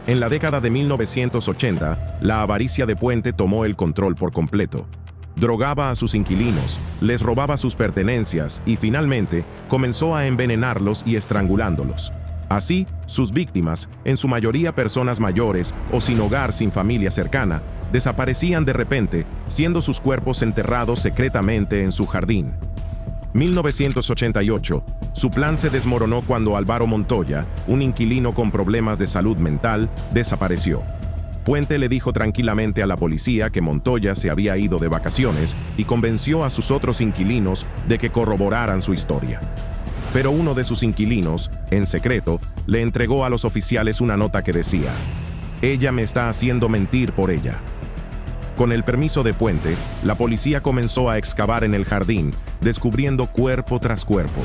En la década de 1980, la avaricia de Puente tomó el control por completo. Drogaba a sus inquilinos, les robaba sus pertenencias y finalmente comenzó a envenenarlos y estrangulándolos. Así, sus víctimas, en su mayoría personas mayores o sin hogar, sin familia cercana, desaparecían de repente, siendo sus cuerpos enterrados secretamente en su jardín. 1988. Su plan se desmoronó cuando Álvaro Montoya, un inquilino con problemas de salud mental, desapareció. Puente le dijo tranquilamente a la policía que Montoya se había ido de vacaciones y convenció a sus otros inquilinos de que corroboraran su historia. Pero uno de sus inquilinos, en secreto, le entregó a los oficiales una nota que decía: «Ella me está haciendo mentir por ella». Con el permiso de Puente, la policía comenzó a excavar en el jardín, descubriendo cuerpo tras cuerpo.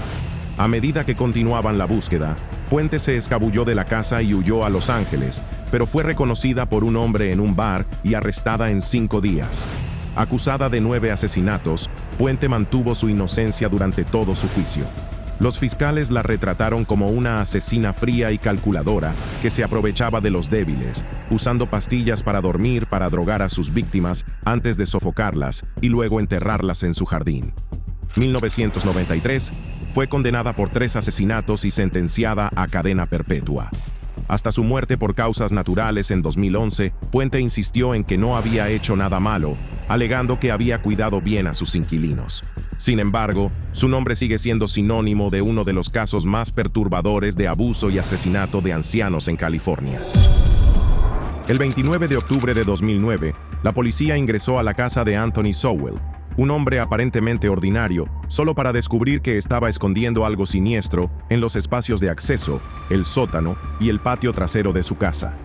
A medida que continuaban la búsqueda, Puente se escabulló de la casa y huyó a Los Ángeles, pero fue reconocida por un hombre en un bar y arrestada en 5 días. Acusada de 9 asesinatos, Puente mantuvo su inocencia durante todo su juicio. Los fiscales la retrataron como una asesina fría y calculadora que se aprovechaba de los débiles, usando pastillas para dormir para drogar a sus víctimas antes de sofocarlas y luego enterrarlas en su jardín. 1993, fue condenada por 3 asesinatos y sentenciada a cadena perpetua. Hasta su muerte por causas naturales en 2011, Puente insistió en que no había hecho nada malo, alegando que había cuidado bien a sus inquilinos. Sin embargo, su nombre sigue siendo sinónimo de uno de los casos más perturbadores de abuso y asesinato de ancianos en California. El 29 de octubre de 2009, la policía ingresó a la casa de Anthony Sowell, un hombre aparentemente ordinario, solo para descubrir que estaba escondiendo algo siniestro en los espacios de acceso, el sótano y el patio trasero de su casa.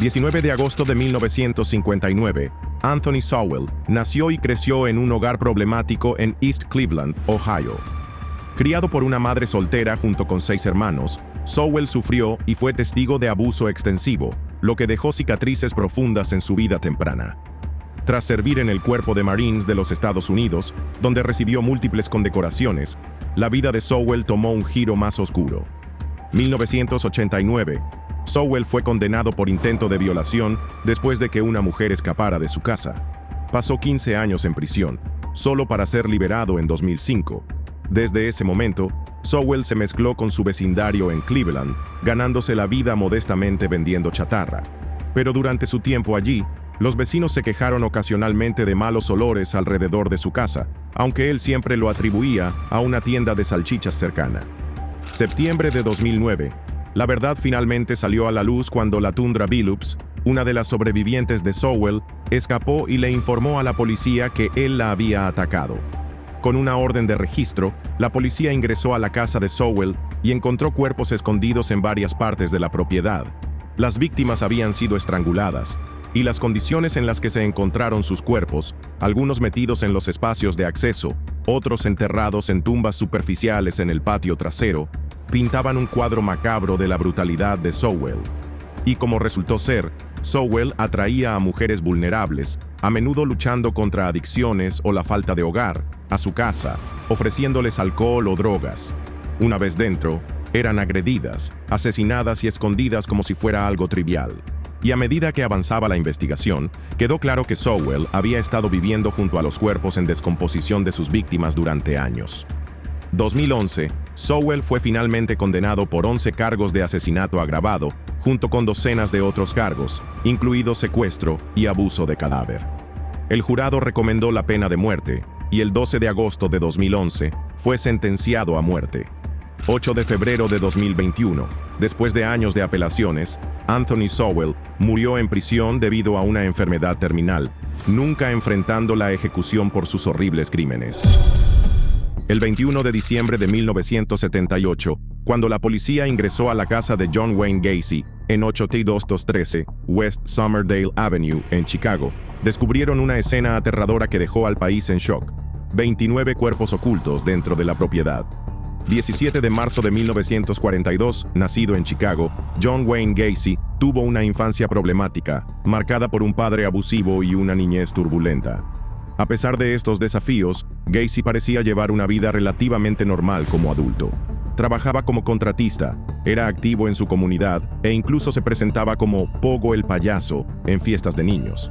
19 de agosto de 1959, Anthony Sowell nació y creció en un hogar problemático en East Cleveland, Ohio. Criado por una madre soltera junto con 6 hermanos, Sowell sufrió y fue testigo de abuso extensivo, lo que dejó cicatrices profundas en su vida temprana. Tras servir en el Cuerpo de Marines de los Estados Unidos, donde recibió múltiples condecoraciones, la vida de Sowell tomó un giro más oscuro. 1989, Sowell fue condenado por intento de violación después de que una mujer escapara de su casa. Pasó 15 años en prisión, solo para ser liberado en 2005. Desde ese momento, Sowell se mezcló con su vecindario en Cleveland, ganándose la vida modestamente vendiendo chatarra. Pero durante su tiempo allí, los vecinos se quejaron ocasionalmente de malos olores alrededor de su casa, aunque él siempre lo atribuía a una tienda de salchichas cercana. Septiembre de 2009, la verdad finalmente salió a la luz cuando la Tundra Billups, una de las sobrevivientes de Sowell, escapó y le informó a la policía que él la había atacado. Con una orden de registro, la policía ingresó a la casa de Sowell y encontró cuerpos escondidos en varias partes de la propiedad. Las víctimas habían sido estranguladas, y las condiciones en las que se encontraron sus cuerpos, algunos metidos en los espacios de acceso, otros enterrados en tumbas superficiales en el patio trasero, pintaban un cuadro macabro de la brutalidad de Sowell. Y como resultó ser, Sowell atraía a mujeres vulnerables, a menudo luchando contra adicciones o la falta de hogar, a su casa, ofreciéndoles alcohol o drogas. Una vez dentro, eran agredidas, asesinadas y escondidas como si fuera algo trivial. Y a medida que avanzaba la investigación, quedó claro que Sowell había estado viviendo junto a los cuerpos en descomposición de sus víctimas durante años. 2011, Sowell fue finalmente condenado por 11 cargos de asesinato agravado, junto con docenas de otros cargos, incluidos secuestro y abuso de cadáver. El jurado recomendó la pena de muerte, y el 12 de agosto de 2011 fue sentenciado a muerte. 8 de febrero de 2021, después de años de apelaciones, Anthony Sowell murió en prisión debido a una enfermedad terminal, nunca enfrentando la ejecución por sus horribles crímenes. El 21 de diciembre de 1978, cuando la policía ingresó a la casa de John Wayne Gacy, en 8213 West Somerdale Avenue, en Chicago, descubrieron una escena aterradora que dejó al país en shock. 29 cuerpos ocultos dentro de la propiedad. 17 de marzo de 1942, nacido en Chicago, John Wayne Gacy tuvo una infancia problemática, marcada por un padre abusivo y una niñez turbulenta. A pesar de estos desafíos, Gacy parecía llevar una vida relativamente normal como adulto. Trabajaba como contratista, era activo en su comunidad e incluso se presentaba como Pogo el payaso en fiestas de niños.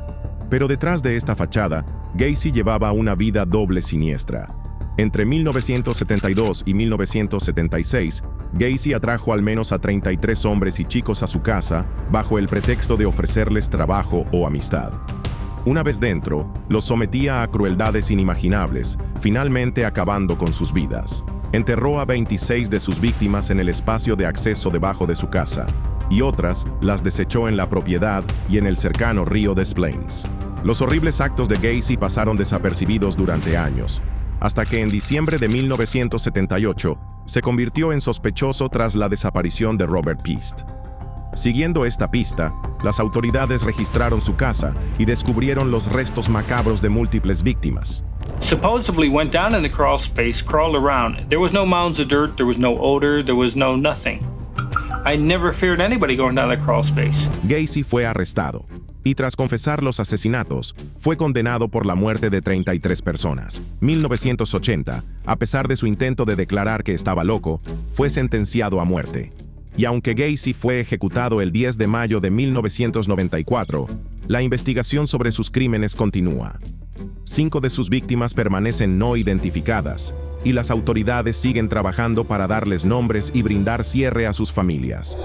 Pero detrás de esta fachada, Gacy llevaba una vida doble siniestra. Entre 1972 y 1976, Gacy atrajo al menos a 33 hombres y chicos a su casa bajo el pretexto de ofrecerles trabajo o amistad. Una vez dentro, los sometía a crueldades inimaginables, finalmente acabando con sus vidas. Enterró a 26 de sus víctimas en el espacio de acceso debajo de su casa. y otras las desechó en la propiedad y en el cercano río Des Plaines. Los horribles actos de Gacy pasaron desapercibidos durante años, hasta que en diciembre de 1978 se convirtió en sospechoso tras la desaparición de Robert Piest. Siguiendo esta pista, las autoridades registraron su casa y descubrieron los restos macabros de múltiples víctimas. Supposedly went down in the crawl space, crawled around. There was no mounds of dirt, there was no odor, there was no nothing. I never feared anybody going down the crawl space. Gacy fue arrestado y tras confesar los asesinatos, fue condenado por la muerte de 33 personas. 1980, a pesar de su intento de declarar que estaba loco, fue sentenciado a muerte. Y aunque Gacy fue ejecutado el 10 de mayo de 1994, la investigación sobre sus crímenes continúa. 5 de sus víctimas permanecen no identificadas, y las autoridades siguen trabajando para darles nombres y brindar cierre a sus familias.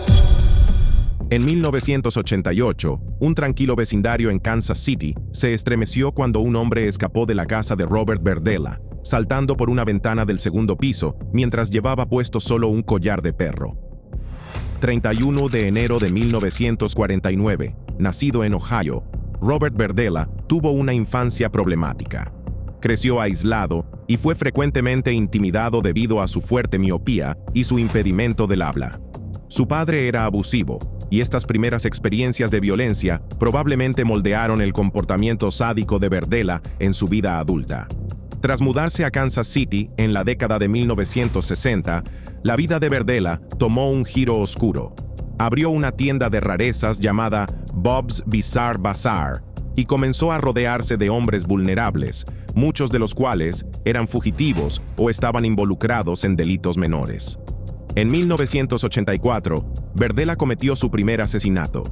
En 1988, un tranquilo vecindario en Kansas City se estremeció cuando un hombre escapó de la casa de Robert Berdella, saltando por una ventana del segundo piso mientras llevaba puesto solo un collar de perro. 31 de enero de 1949, nacido en Ohio, Robert Berdella tuvo una infancia problemática. Creció aislado y fue frecuentemente intimidado debido a su fuerte miopía y su impedimento del habla. Su padre era abusivo, y estas primeras experiencias de violencia probablemente moldearon el comportamiento sádico de Berdella en su vida adulta. Tras mudarse a Kansas City en la década de 1960, la vida de Berdella tomó un giro oscuro. Abrió una tienda de rarezas llamada Bob's Bizarre Bazaar y comenzó a rodearse de hombres vulnerables, muchos de los cuales eran fugitivos o estaban involucrados en delitos menores. En 1984, Berdella cometió su primer asesinato.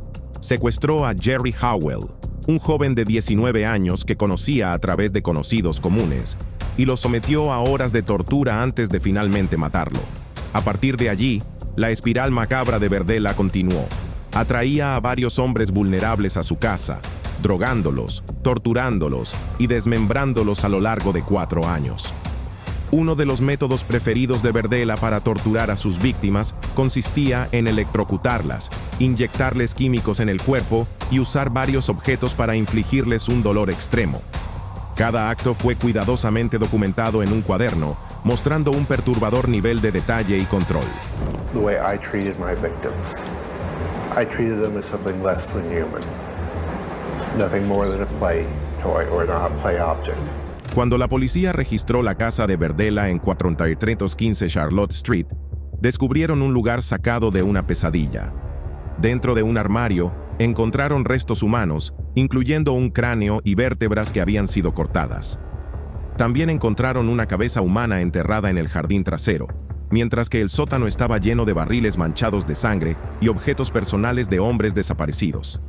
Secuestró a Jerry Howell, un joven de 19 años que conocía a través de conocidos comunes, y lo sometió a horas de tortura antes de finalmente matarlo. A partir de allí, la espiral macabra de Berdella continuó. Atraía a varios hombres vulnerables a su casa, drogándolos, torturándolos y desmembrándolos a lo largo de 4 años. Uno de los métodos preferidos de Berdella para torturar a sus víctimas consistía en electrocutarlas, inyectarles químicos en el cuerpo y usar varios objetos para infligirles un dolor extremo. Cada acto fue cuidadosamente documentado en un cuaderno, mostrando un perturbador nivel de detalle y control. The way I treated my victims, I treated them as something less than human. Nothing more than a play toy or a play object. Cuando la policía registró la casa de Berdella en 4315 Charlotte Street, descubrieron un lugar sacado de una pesadilla. Dentro de un armario, encontraron restos humanos, incluyendo un cráneo y vértebras que habían sido cortadas. También encontraron una cabeza humana enterrada en el jardín trasero, mientras que el sótano estaba lleno de barriles manchados de sangre y objetos personales de hombres desaparecidos.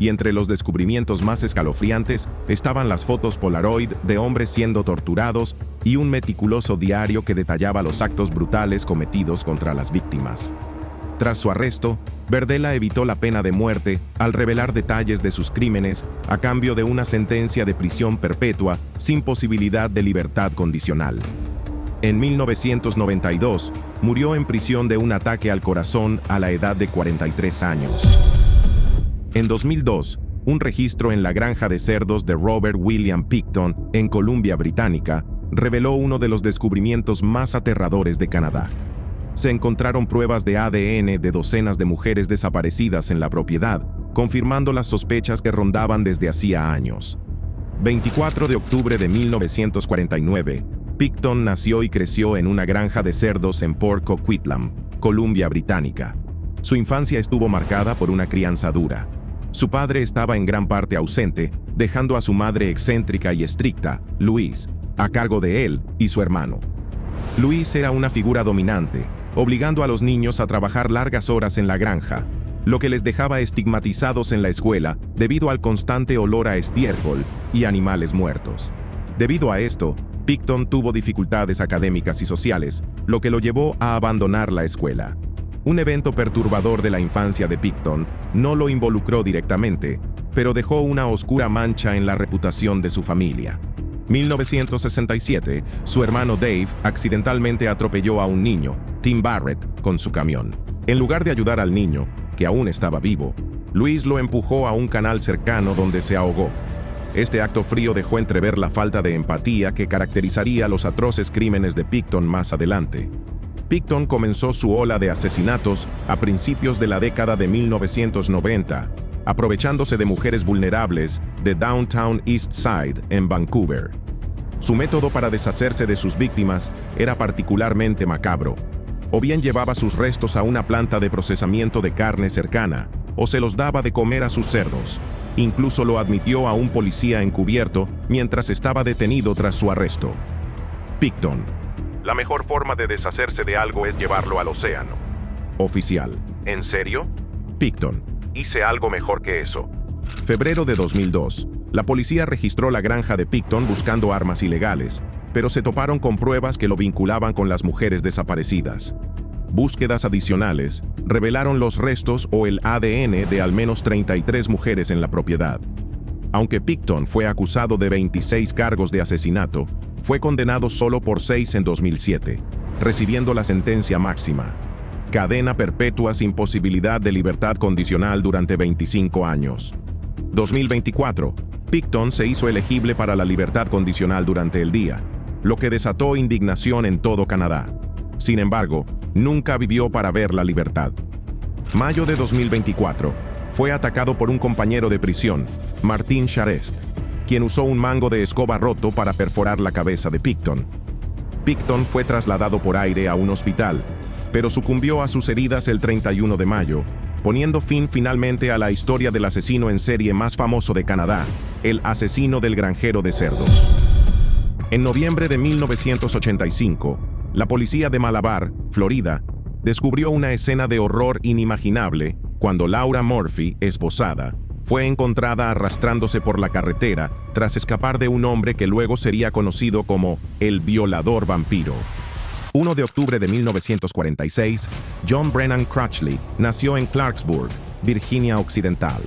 Y entre los descubrimientos más escalofriantes estaban las fotos Polaroid de hombres siendo torturados y un meticuloso diario que detallaba los actos brutales cometidos contra las víctimas. Tras su arresto, Berdella evitó la pena de muerte al revelar detalles de sus crímenes a cambio de una sentencia de prisión perpetua sin posibilidad de libertad condicional. En 1992, murió en prisión de un ataque al corazón a la edad de 43 años. En 2002, un registro en la granja de cerdos de Robert William Picton, en Columbia Británica, reveló uno de los descubrimientos más aterradores de Canadá. Se encontraron pruebas de ADN de docenas de mujeres desaparecidas en la propiedad, confirmando las sospechas que rondaban desde hacía años. 24 de octubre de 1949, Picton nació y creció en una granja de cerdos en Port Coquitlam, Columbia Británica. Su infancia estuvo marcada por una crianza dura. Su padre estaba en gran parte ausente, dejando a su madre excéntrica y estricta, Louise, a cargo de él y su hermano. Louise era una figura dominante, obligando a los niños a trabajar largas horas en la granja, lo que les dejaba estigmatizados en la escuela debido al constante olor a estiércol y animales muertos. Debido a esto, Picton tuvo dificultades académicas y sociales, lo que lo llevó a abandonar la escuela. Un evento perturbador de la infancia de Picton no lo involucró directamente, pero dejó una oscura mancha en la reputación de su familia. 1967, su hermano Dave accidentalmente atropelló a un niño, Tim Barrett, con su camión. En lugar de ayudar al niño, que aún estaba vivo, Luis lo empujó a un canal cercano donde se ahogó. Este acto frío dejó entrever la falta de empatía que caracterizaría los atroces crímenes de Pickton más adelante. Pickton comenzó su ola de asesinatos a principios de la década de 1990, aprovechándose de mujeres vulnerables de Downtown East Side en Vancouver. Su método para deshacerse de sus víctimas era particularmente macabro. O bien llevaba sus restos a una planta de procesamiento de carne cercana, o se los daba de comer a sus cerdos. Incluso lo admitió a un policía encubierto mientras estaba detenido tras su arresto. Pickton: la mejor forma de deshacerse de algo es llevarlo al océano. Oficial: ¿en serio? Pickton: hice algo mejor que eso. Febrero de 2002. La policía registró la granja de Pickton buscando armas ilegales, pero se toparon con pruebas que lo vinculaban con las mujeres desaparecidas. Búsquedas adicionales revelaron los restos o el ADN de al menos 33 mujeres en la propiedad. Aunque Pickton fue acusado de 26 cargos de asesinato, fue condenado solo por 6 en 2007, recibiendo la sentencia máxima: cadena perpetua sin posibilidad de libertad condicional durante 25 años. 2024. Pickton se hizo elegible para la libertad condicional durante el día, lo que desató indignación en todo Canadá. Sin embargo, nunca vivió para ver la libertad. Mayo de 2024. Fue atacado por un compañero de prisión, Martin Charest, quien usó un mango de escoba roto para perforar la cabeza de Pickton. Pickton fue trasladado por aire a un hospital, pero sucumbió a sus heridas el 31 de mayo, poniendo fin finalmente a la historia del asesino en serie más famoso de Canadá, el asesino del granjero de cerdos. En noviembre de 1985, la policía de Malabar, Florida, descubrió una escena de horror inimaginable cuando Laura Murphy, esposada, fue encontrada arrastrándose por la carretera tras escapar de un hombre que luego sería conocido como el violador vampiro. 1 de octubre de 1946, John Brennan Crutchley nació en Clarksburg, Virginia Occidental.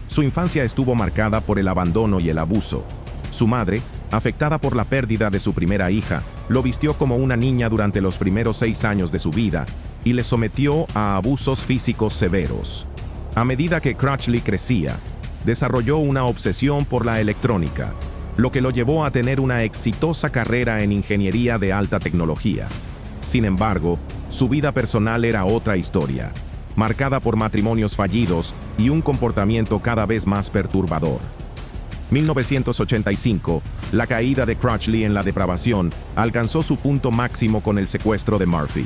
Su infancia estuvo marcada por el abandono y el abuso. Su madre, afectada por la pérdida de su primera hija, lo vistió como una niña durante los primeros 6 años de su vida y le sometió a abusos físicos severos. A medida que Crutchley crecía, desarrolló una obsesión por la electrónica, lo que lo llevó a tener una exitosa carrera en ingeniería de alta tecnología. Sin embargo, su vida personal era otra historia, marcada por matrimonios fallidos y un comportamiento cada vez más perturbador. 1985, la caída de Crutchley en la depravación alcanzó su punto máximo con el secuestro de Murphy.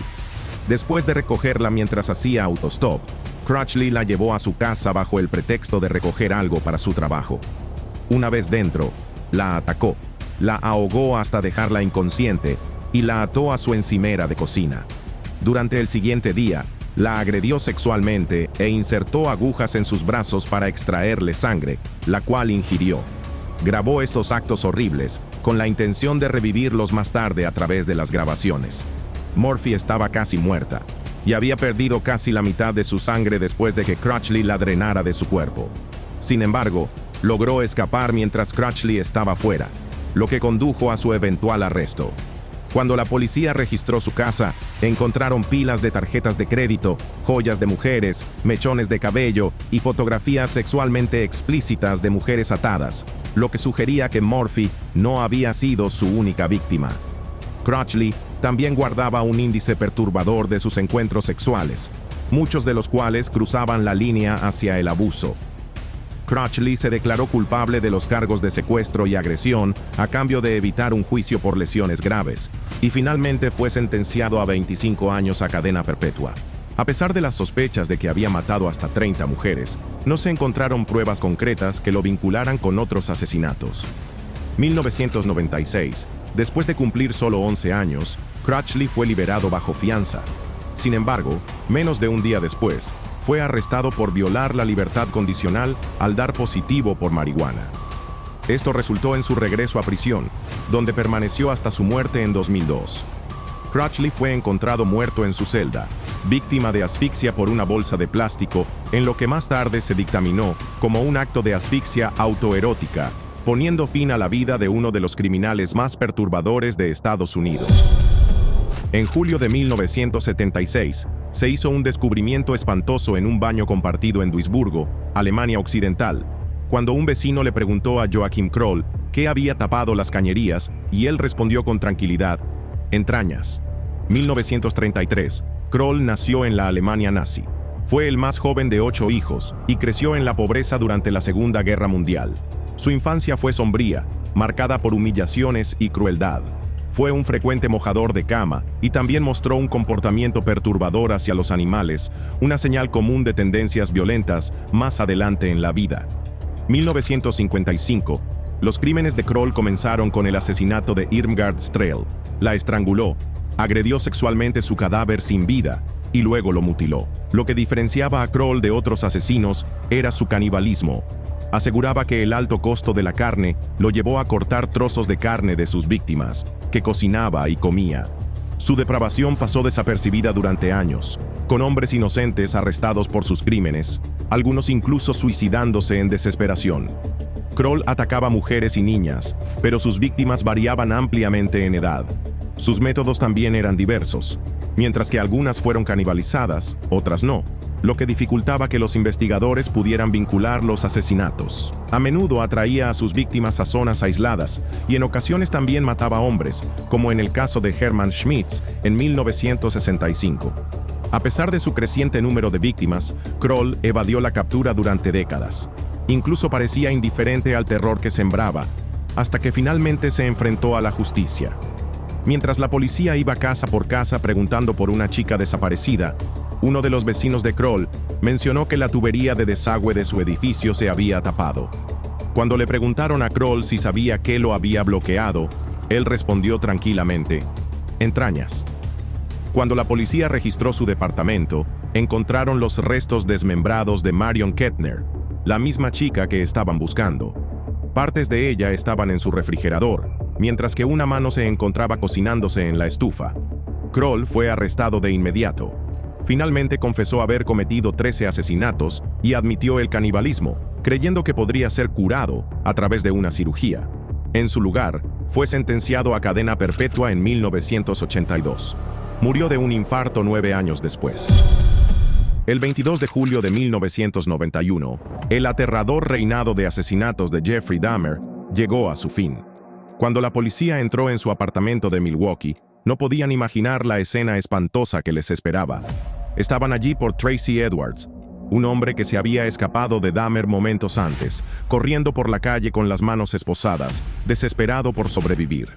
Después de recogerla mientras hacía autostop, Crutchley la llevó a su casa bajo el pretexto de recoger algo para su trabajo. Una vez dentro, la atacó, la ahogó hasta dejarla inconsciente y la ató a su encimera de cocina. Durante el siguiente día, la agredió sexualmente e insertó agujas en sus brazos para extraerle sangre, la cual ingirió. Grabó estos actos horribles con la intención de revivirlos más tarde a través de las grabaciones. Murphy estaba casi muerta y había perdido casi la mitad de su sangre después de que Crutchley la drenara de su cuerpo. Sin embargo, logró escapar mientras Crutchley estaba fuera, lo que condujo a su eventual arresto. Cuando la policía registró su casa, encontraron pilas de tarjetas de crédito, joyas de mujeres, mechones de cabello y fotografías sexualmente explícitas de mujeres atadas, lo que sugería que Murphy no había sido su única víctima. Crutchley también guardaba un índice perturbador de sus encuentros sexuales, muchos de los cuales cruzaban la línea hacia el abuso. Crutchley se declaró culpable de los cargos de secuestro y agresión a cambio de evitar un juicio por lesiones graves, y finalmente fue sentenciado a 25 años a cadena perpetua. A pesar de las sospechas de que había matado hasta 30 mujeres, no se encontraron pruebas concretas que lo vincularan con otros asesinatos. 1996. Después de cumplir solo 11 años, Crutchley fue liberado bajo fianza. Sin embargo, menos de un día después, fue arrestado por violar la libertad condicional al dar positivo por marihuana. Esto resultó en su regreso a prisión, donde permaneció hasta su muerte en 2002. Crutchley fue encontrado muerto en su celda, víctima de asfixia por una bolsa de plástico, en lo que más tarde se dictaminó como un acto de asfixia autoerótica, poniendo fin a la vida de uno de los criminales más perturbadores de Estados Unidos. En julio de 1976, se hizo un descubrimiento espantoso en un baño compartido en Duisburgo, Alemania Occidental, cuando un vecino le preguntó a Joachim Kroll qué había tapado las cañerías y él respondió con tranquilidad: entrañas. 1933, Kroll nació en la Alemania nazi. Fue el más joven de 8 hijos y creció en la pobreza durante la Segunda Guerra Mundial. Su infancia fue sombría, marcada por humillaciones y crueldad. Fue un frecuente mojador de cama y también mostró un comportamiento perturbador hacia los animales, una señal común de tendencias violentas más adelante en la vida. 1955. Los crímenes de Kroll comenzaron con el asesinato de Irmgard Strehl. La estranguló, agredió sexualmente su cadáver sin vida y luego lo mutiló. Lo que diferenciaba a Kroll de otros asesinos era su canibalismo. Aseguraba que el alto costo de la carne lo llevó a cortar trozos de carne de sus víctimas, que cocinaba y comía. Su depravación pasó desapercibida durante años, con hombres inocentes arrestados por sus crímenes, algunos incluso suicidándose en desesperación. Kroll atacaba mujeres y niñas, pero sus víctimas variaban ampliamente en edad. Sus métodos también eran diversos. Mientras que algunas fueron canibalizadas, otras no, lo que dificultaba que los investigadores pudieran vincular los asesinatos. A menudo atraía a sus víctimas a zonas aisladas y en ocasiones también mataba hombres, como en el caso de Hermann Schmitz en 1965. A pesar de su creciente número de víctimas, Kroll evadió la captura durante décadas. Incluso parecía indiferente al terror que sembraba, hasta que finalmente se enfrentó a la justicia. Mientras la policía iba casa por casa preguntando por una chica desaparecida, uno de los vecinos de Kroll mencionó que la tubería de desagüe de su edificio se había tapado. Cuando le preguntaron a Kroll si sabía qué lo había bloqueado, él respondió tranquilamente: entrañas. Cuando la policía registró su departamento, encontraron los restos desmembrados de Marion Kettner, la misma chica que estaban buscando. Partes de ella estaban en su refrigerador, mientras que una mano se encontraba cocinándose en la estufa. Kroll fue arrestado de inmediato. Finalmente confesó haber cometido 13 asesinatos y admitió el canibalismo, creyendo que podría ser curado a través de una cirugía. En su lugar, fue sentenciado a cadena perpetua en 1982. Murió de un infarto 9 años después. El 22 de julio de 1991, el aterrador reinado de asesinatos de Jeffrey Dahmer llegó a su fin. Cuando la policía entró en su apartamento de Milwaukee, no podían imaginar la escena espantosa que les esperaba. Estaban allí por Tracy Edwards, un hombre que se había escapado de Dahmer momentos antes, corriendo por la calle con las manos esposadas, desesperado por sobrevivir.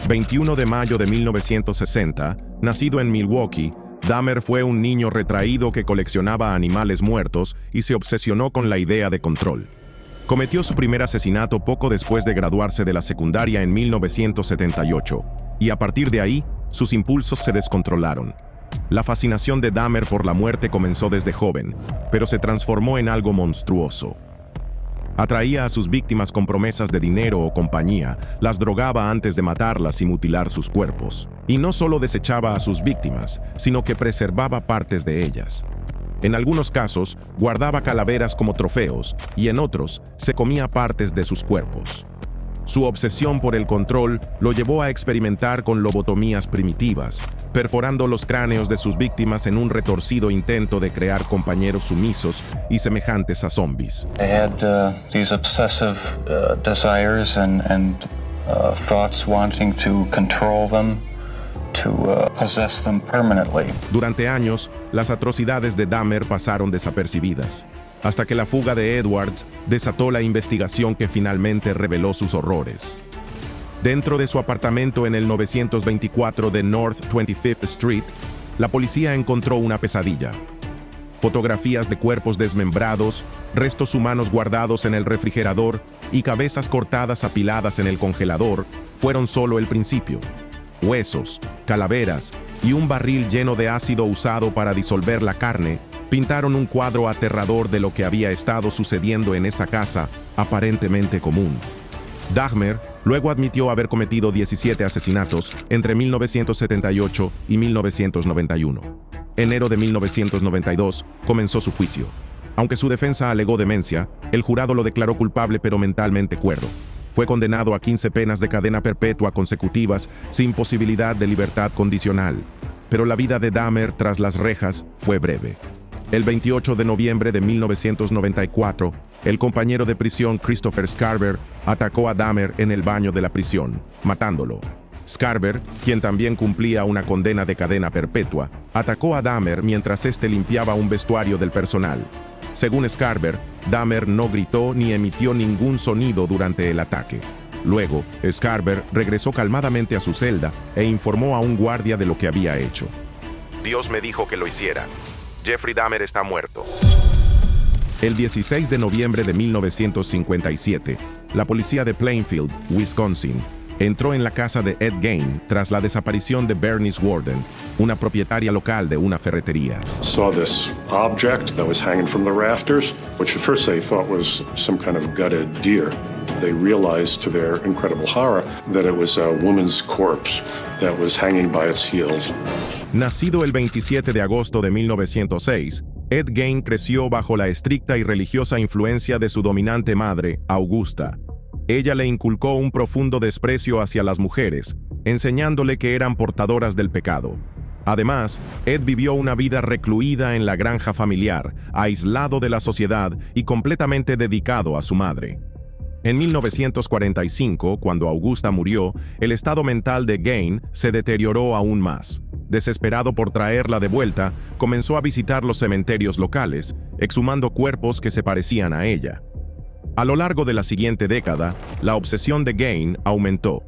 21 de mayo de 1960, nacido en Milwaukee, Dahmer fue un niño retraído que coleccionaba animales muertos y se obsesionó con la idea de control. Cometió su primer asesinato poco después de graduarse de la secundaria en 1978, y a partir de ahí, sus impulsos se descontrolaron. La fascinación de Dahmer por la muerte comenzó desde joven, pero se transformó en algo monstruoso. Atraía a sus víctimas con promesas de dinero o compañía, las drogaba antes de matarlas y mutilar sus cuerpos. Y no solo desechaba a sus víctimas, sino que preservaba partes de ellas. En algunos casos, guardaba calaveras como trofeos, y en otros, se comía partes de sus cuerpos. Su obsesión por el control lo llevó a experimentar con lobotomías primitivas, perforando los cráneos de sus víctimas en un retorcido intento de crear compañeros sumisos y semejantes a zombies. They had these obsessive desires and thoughts wanting to control them, to possess them permanently. Durante años, las atrocidades de Dahmer pasaron desapercibidas, hasta que la fuga de Edwards desató la investigación que finalmente reveló sus horrores. Dentro de su apartamento en el 924 de North 25th Street, la policía encontró una pesadilla. Fotografías de cuerpos desmembrados, restos humanos guardados en el refrigerador y cabezas cortadas apiladas en el congelador fueron solo el principio. Huesos, calaveras y un barril lleno de ácido usado para disolver la carne pintaron un cuadro aterrador de lo que había estado sucediendo en esa casa aparentemente común. Dahmer luego admitió haber cometido 17 asesinatos entre 1978 y 1991. Enero de 1992 comenzó su juicio. Aunque su defensa alegó demencia, el jurado lo declaró culpable pero mentalmente cuerdo. Fue condenado a 15 penas de cadena perpetua consecutivas sin posibilidad de libertad condicional. pero la vida de Dahmer tras las rejas fue breve. El 28 de noviembre de 1994, el compañero de prisión Christopher Scarver atacó a Dahmer en el baño de la prisión, matándolo. Scarver, quien también cumplía una condena de cadena perpetua, atacó a Dahmer mientras éste limpiaba un vestuario del personal. Según Scarver, Dahmer no gritó ni emitió ningún sonido durante el ataque. Luego, Scarver regresó calmadamente a su celda e informó a un guardia de lo que había hecho. Dios me dijo que lo hiciera. Jeffrey Dahmer está muerto. El 16 de noviembre de 1957, la policía de Plainfield, Wisconsin, entró en la casa de Ed Gein tras la desaparición de Bernice Worden, una propietaria local de una ferretería. Saw this object that was hanging from the rafters, which at first they thought was some kind of gutted deer. They realized to their incredible horror that it was a woman's corpse that was hanging by its heels. Nacido el 27 de agosto de 1906, Ed Gein creció bajo la estricta y religiosa influencia de su dominante madre, Augusta. Ella le inculcó un profundo desprecio hacia las mujeres, enseñándole que eran portadoras del pecado. Además, Ed vivió una vida recluida en la granja familiar, aislado de la sociedad y completamente dedicado a su madre. En 1945, cuando Augusta murió, el estado mental de Gein se deterioró aún más. Desesperado por traerla de vuelta, comenzó a visitar los cementerios locales, exhumando cuerpos que se parecían a ella. A lo largo de la siguiente década, la obsesión de Gein aumentó.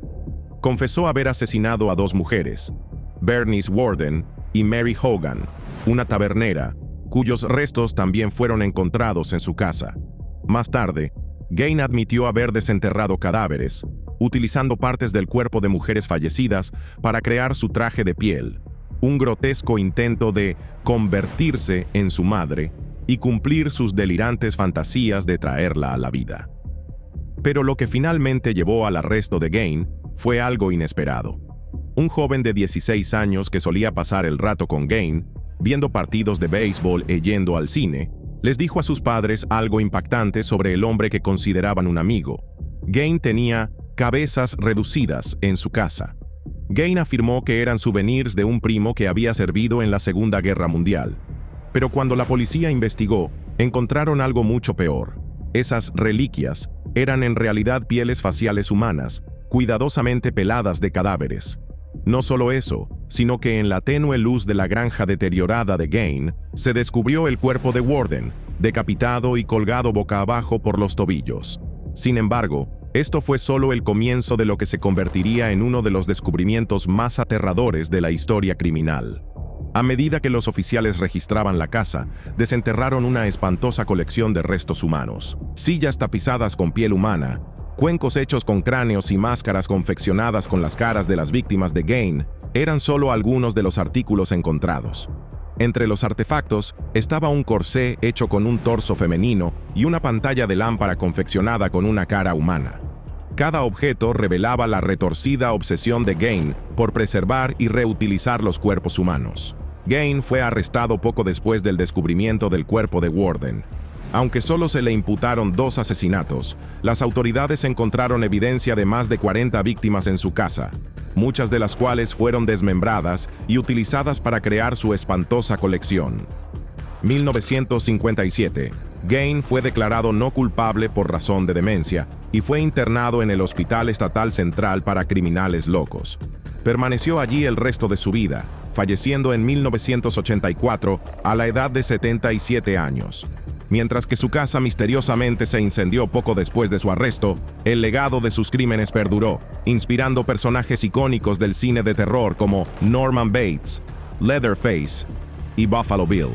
Confesó haber asesinado a 2 mujeres, Bernice Worden y Mary Hogan, una tabernera, cuyos restos también fueron encontrados en su casa. Más tarde, Gein admitió haber desenterrado cadáveres, utilizando partes del cuerpo de mujeres fallecidas para crear su traje de piel, un grotesco intento de convertirse en su madre y cumplir sus delirantes fantasías de traerla a la vida. Pero lo que finalmente llevó al arresto de Gein fue algo inesperado. Un joven de 16 años que solía pasar el rato con Gein, viendo partidos de béisbol y yendo al cine, les dijo a sus padres algo impactante sobre el hombre que consideraban un amigo. Gein tenía cabezas reducidas en su casa. Gein afirmó que eran souvenirs de un primo que había servido en la Segunda Guerra Mundial. Pero cuando la policía investigó, encontraron algo mucho peor. Esas reliquias eran en realidad pieles faciales humanas, cuidadosamente peladas de cadáveres. No solo eso, sino que en la tenue luz de la granja deteriorada de Gein, se descubrió el cuerpo de Worden, decapitado y colgado boca abajo por los tobillos. Sin embargo, esto fue solo el comienzo de lo que se convertiría en uno de los descubrimientos más aterradores de la historia criminal. A medida que los oficiales registraban la casa, desenterraron una espantosa colección de restos humanos. Sillas tapizadas con piel humana, cuencos hechos con cráneos y máscaras confeccionadas con las caras de las víctimas de Gein eran solo algunos de los artículos encontrados. Entre los artefactos estaba un corsé hecho con un torso femenino y una pantalla de lámpara confeccionada con una cara humana. Cada objeto revelaba la retorcida obsesión de Gein por preservar y reutilizar los cuerpos humanos. Gein fue arrestado poco después del descubrimiento del cuerpo de Worden. Aunque solo se le imputaron 2 asesinatos, las autoridades encontraron evidencia de más de 40 víctimas en su casa, muchas de las cuales fueron desmembradas y utilizadas para crear su espantosa colección. 1957. Gein fue declarado no culpable por razón de demencia y fue internado en el Hospital Estatal Central para Criminales Locos. Permaneció allí el resto de su vida, falleciendo en 1984 a la edad de 77 años. Mientras que su casa misteriosamente se incendió poco después de su arresto, el legado de sus crímenes perduró, inspirando personajes icónicos del cine de terror como Norman Bates, Leatherface y Buffalo Bill.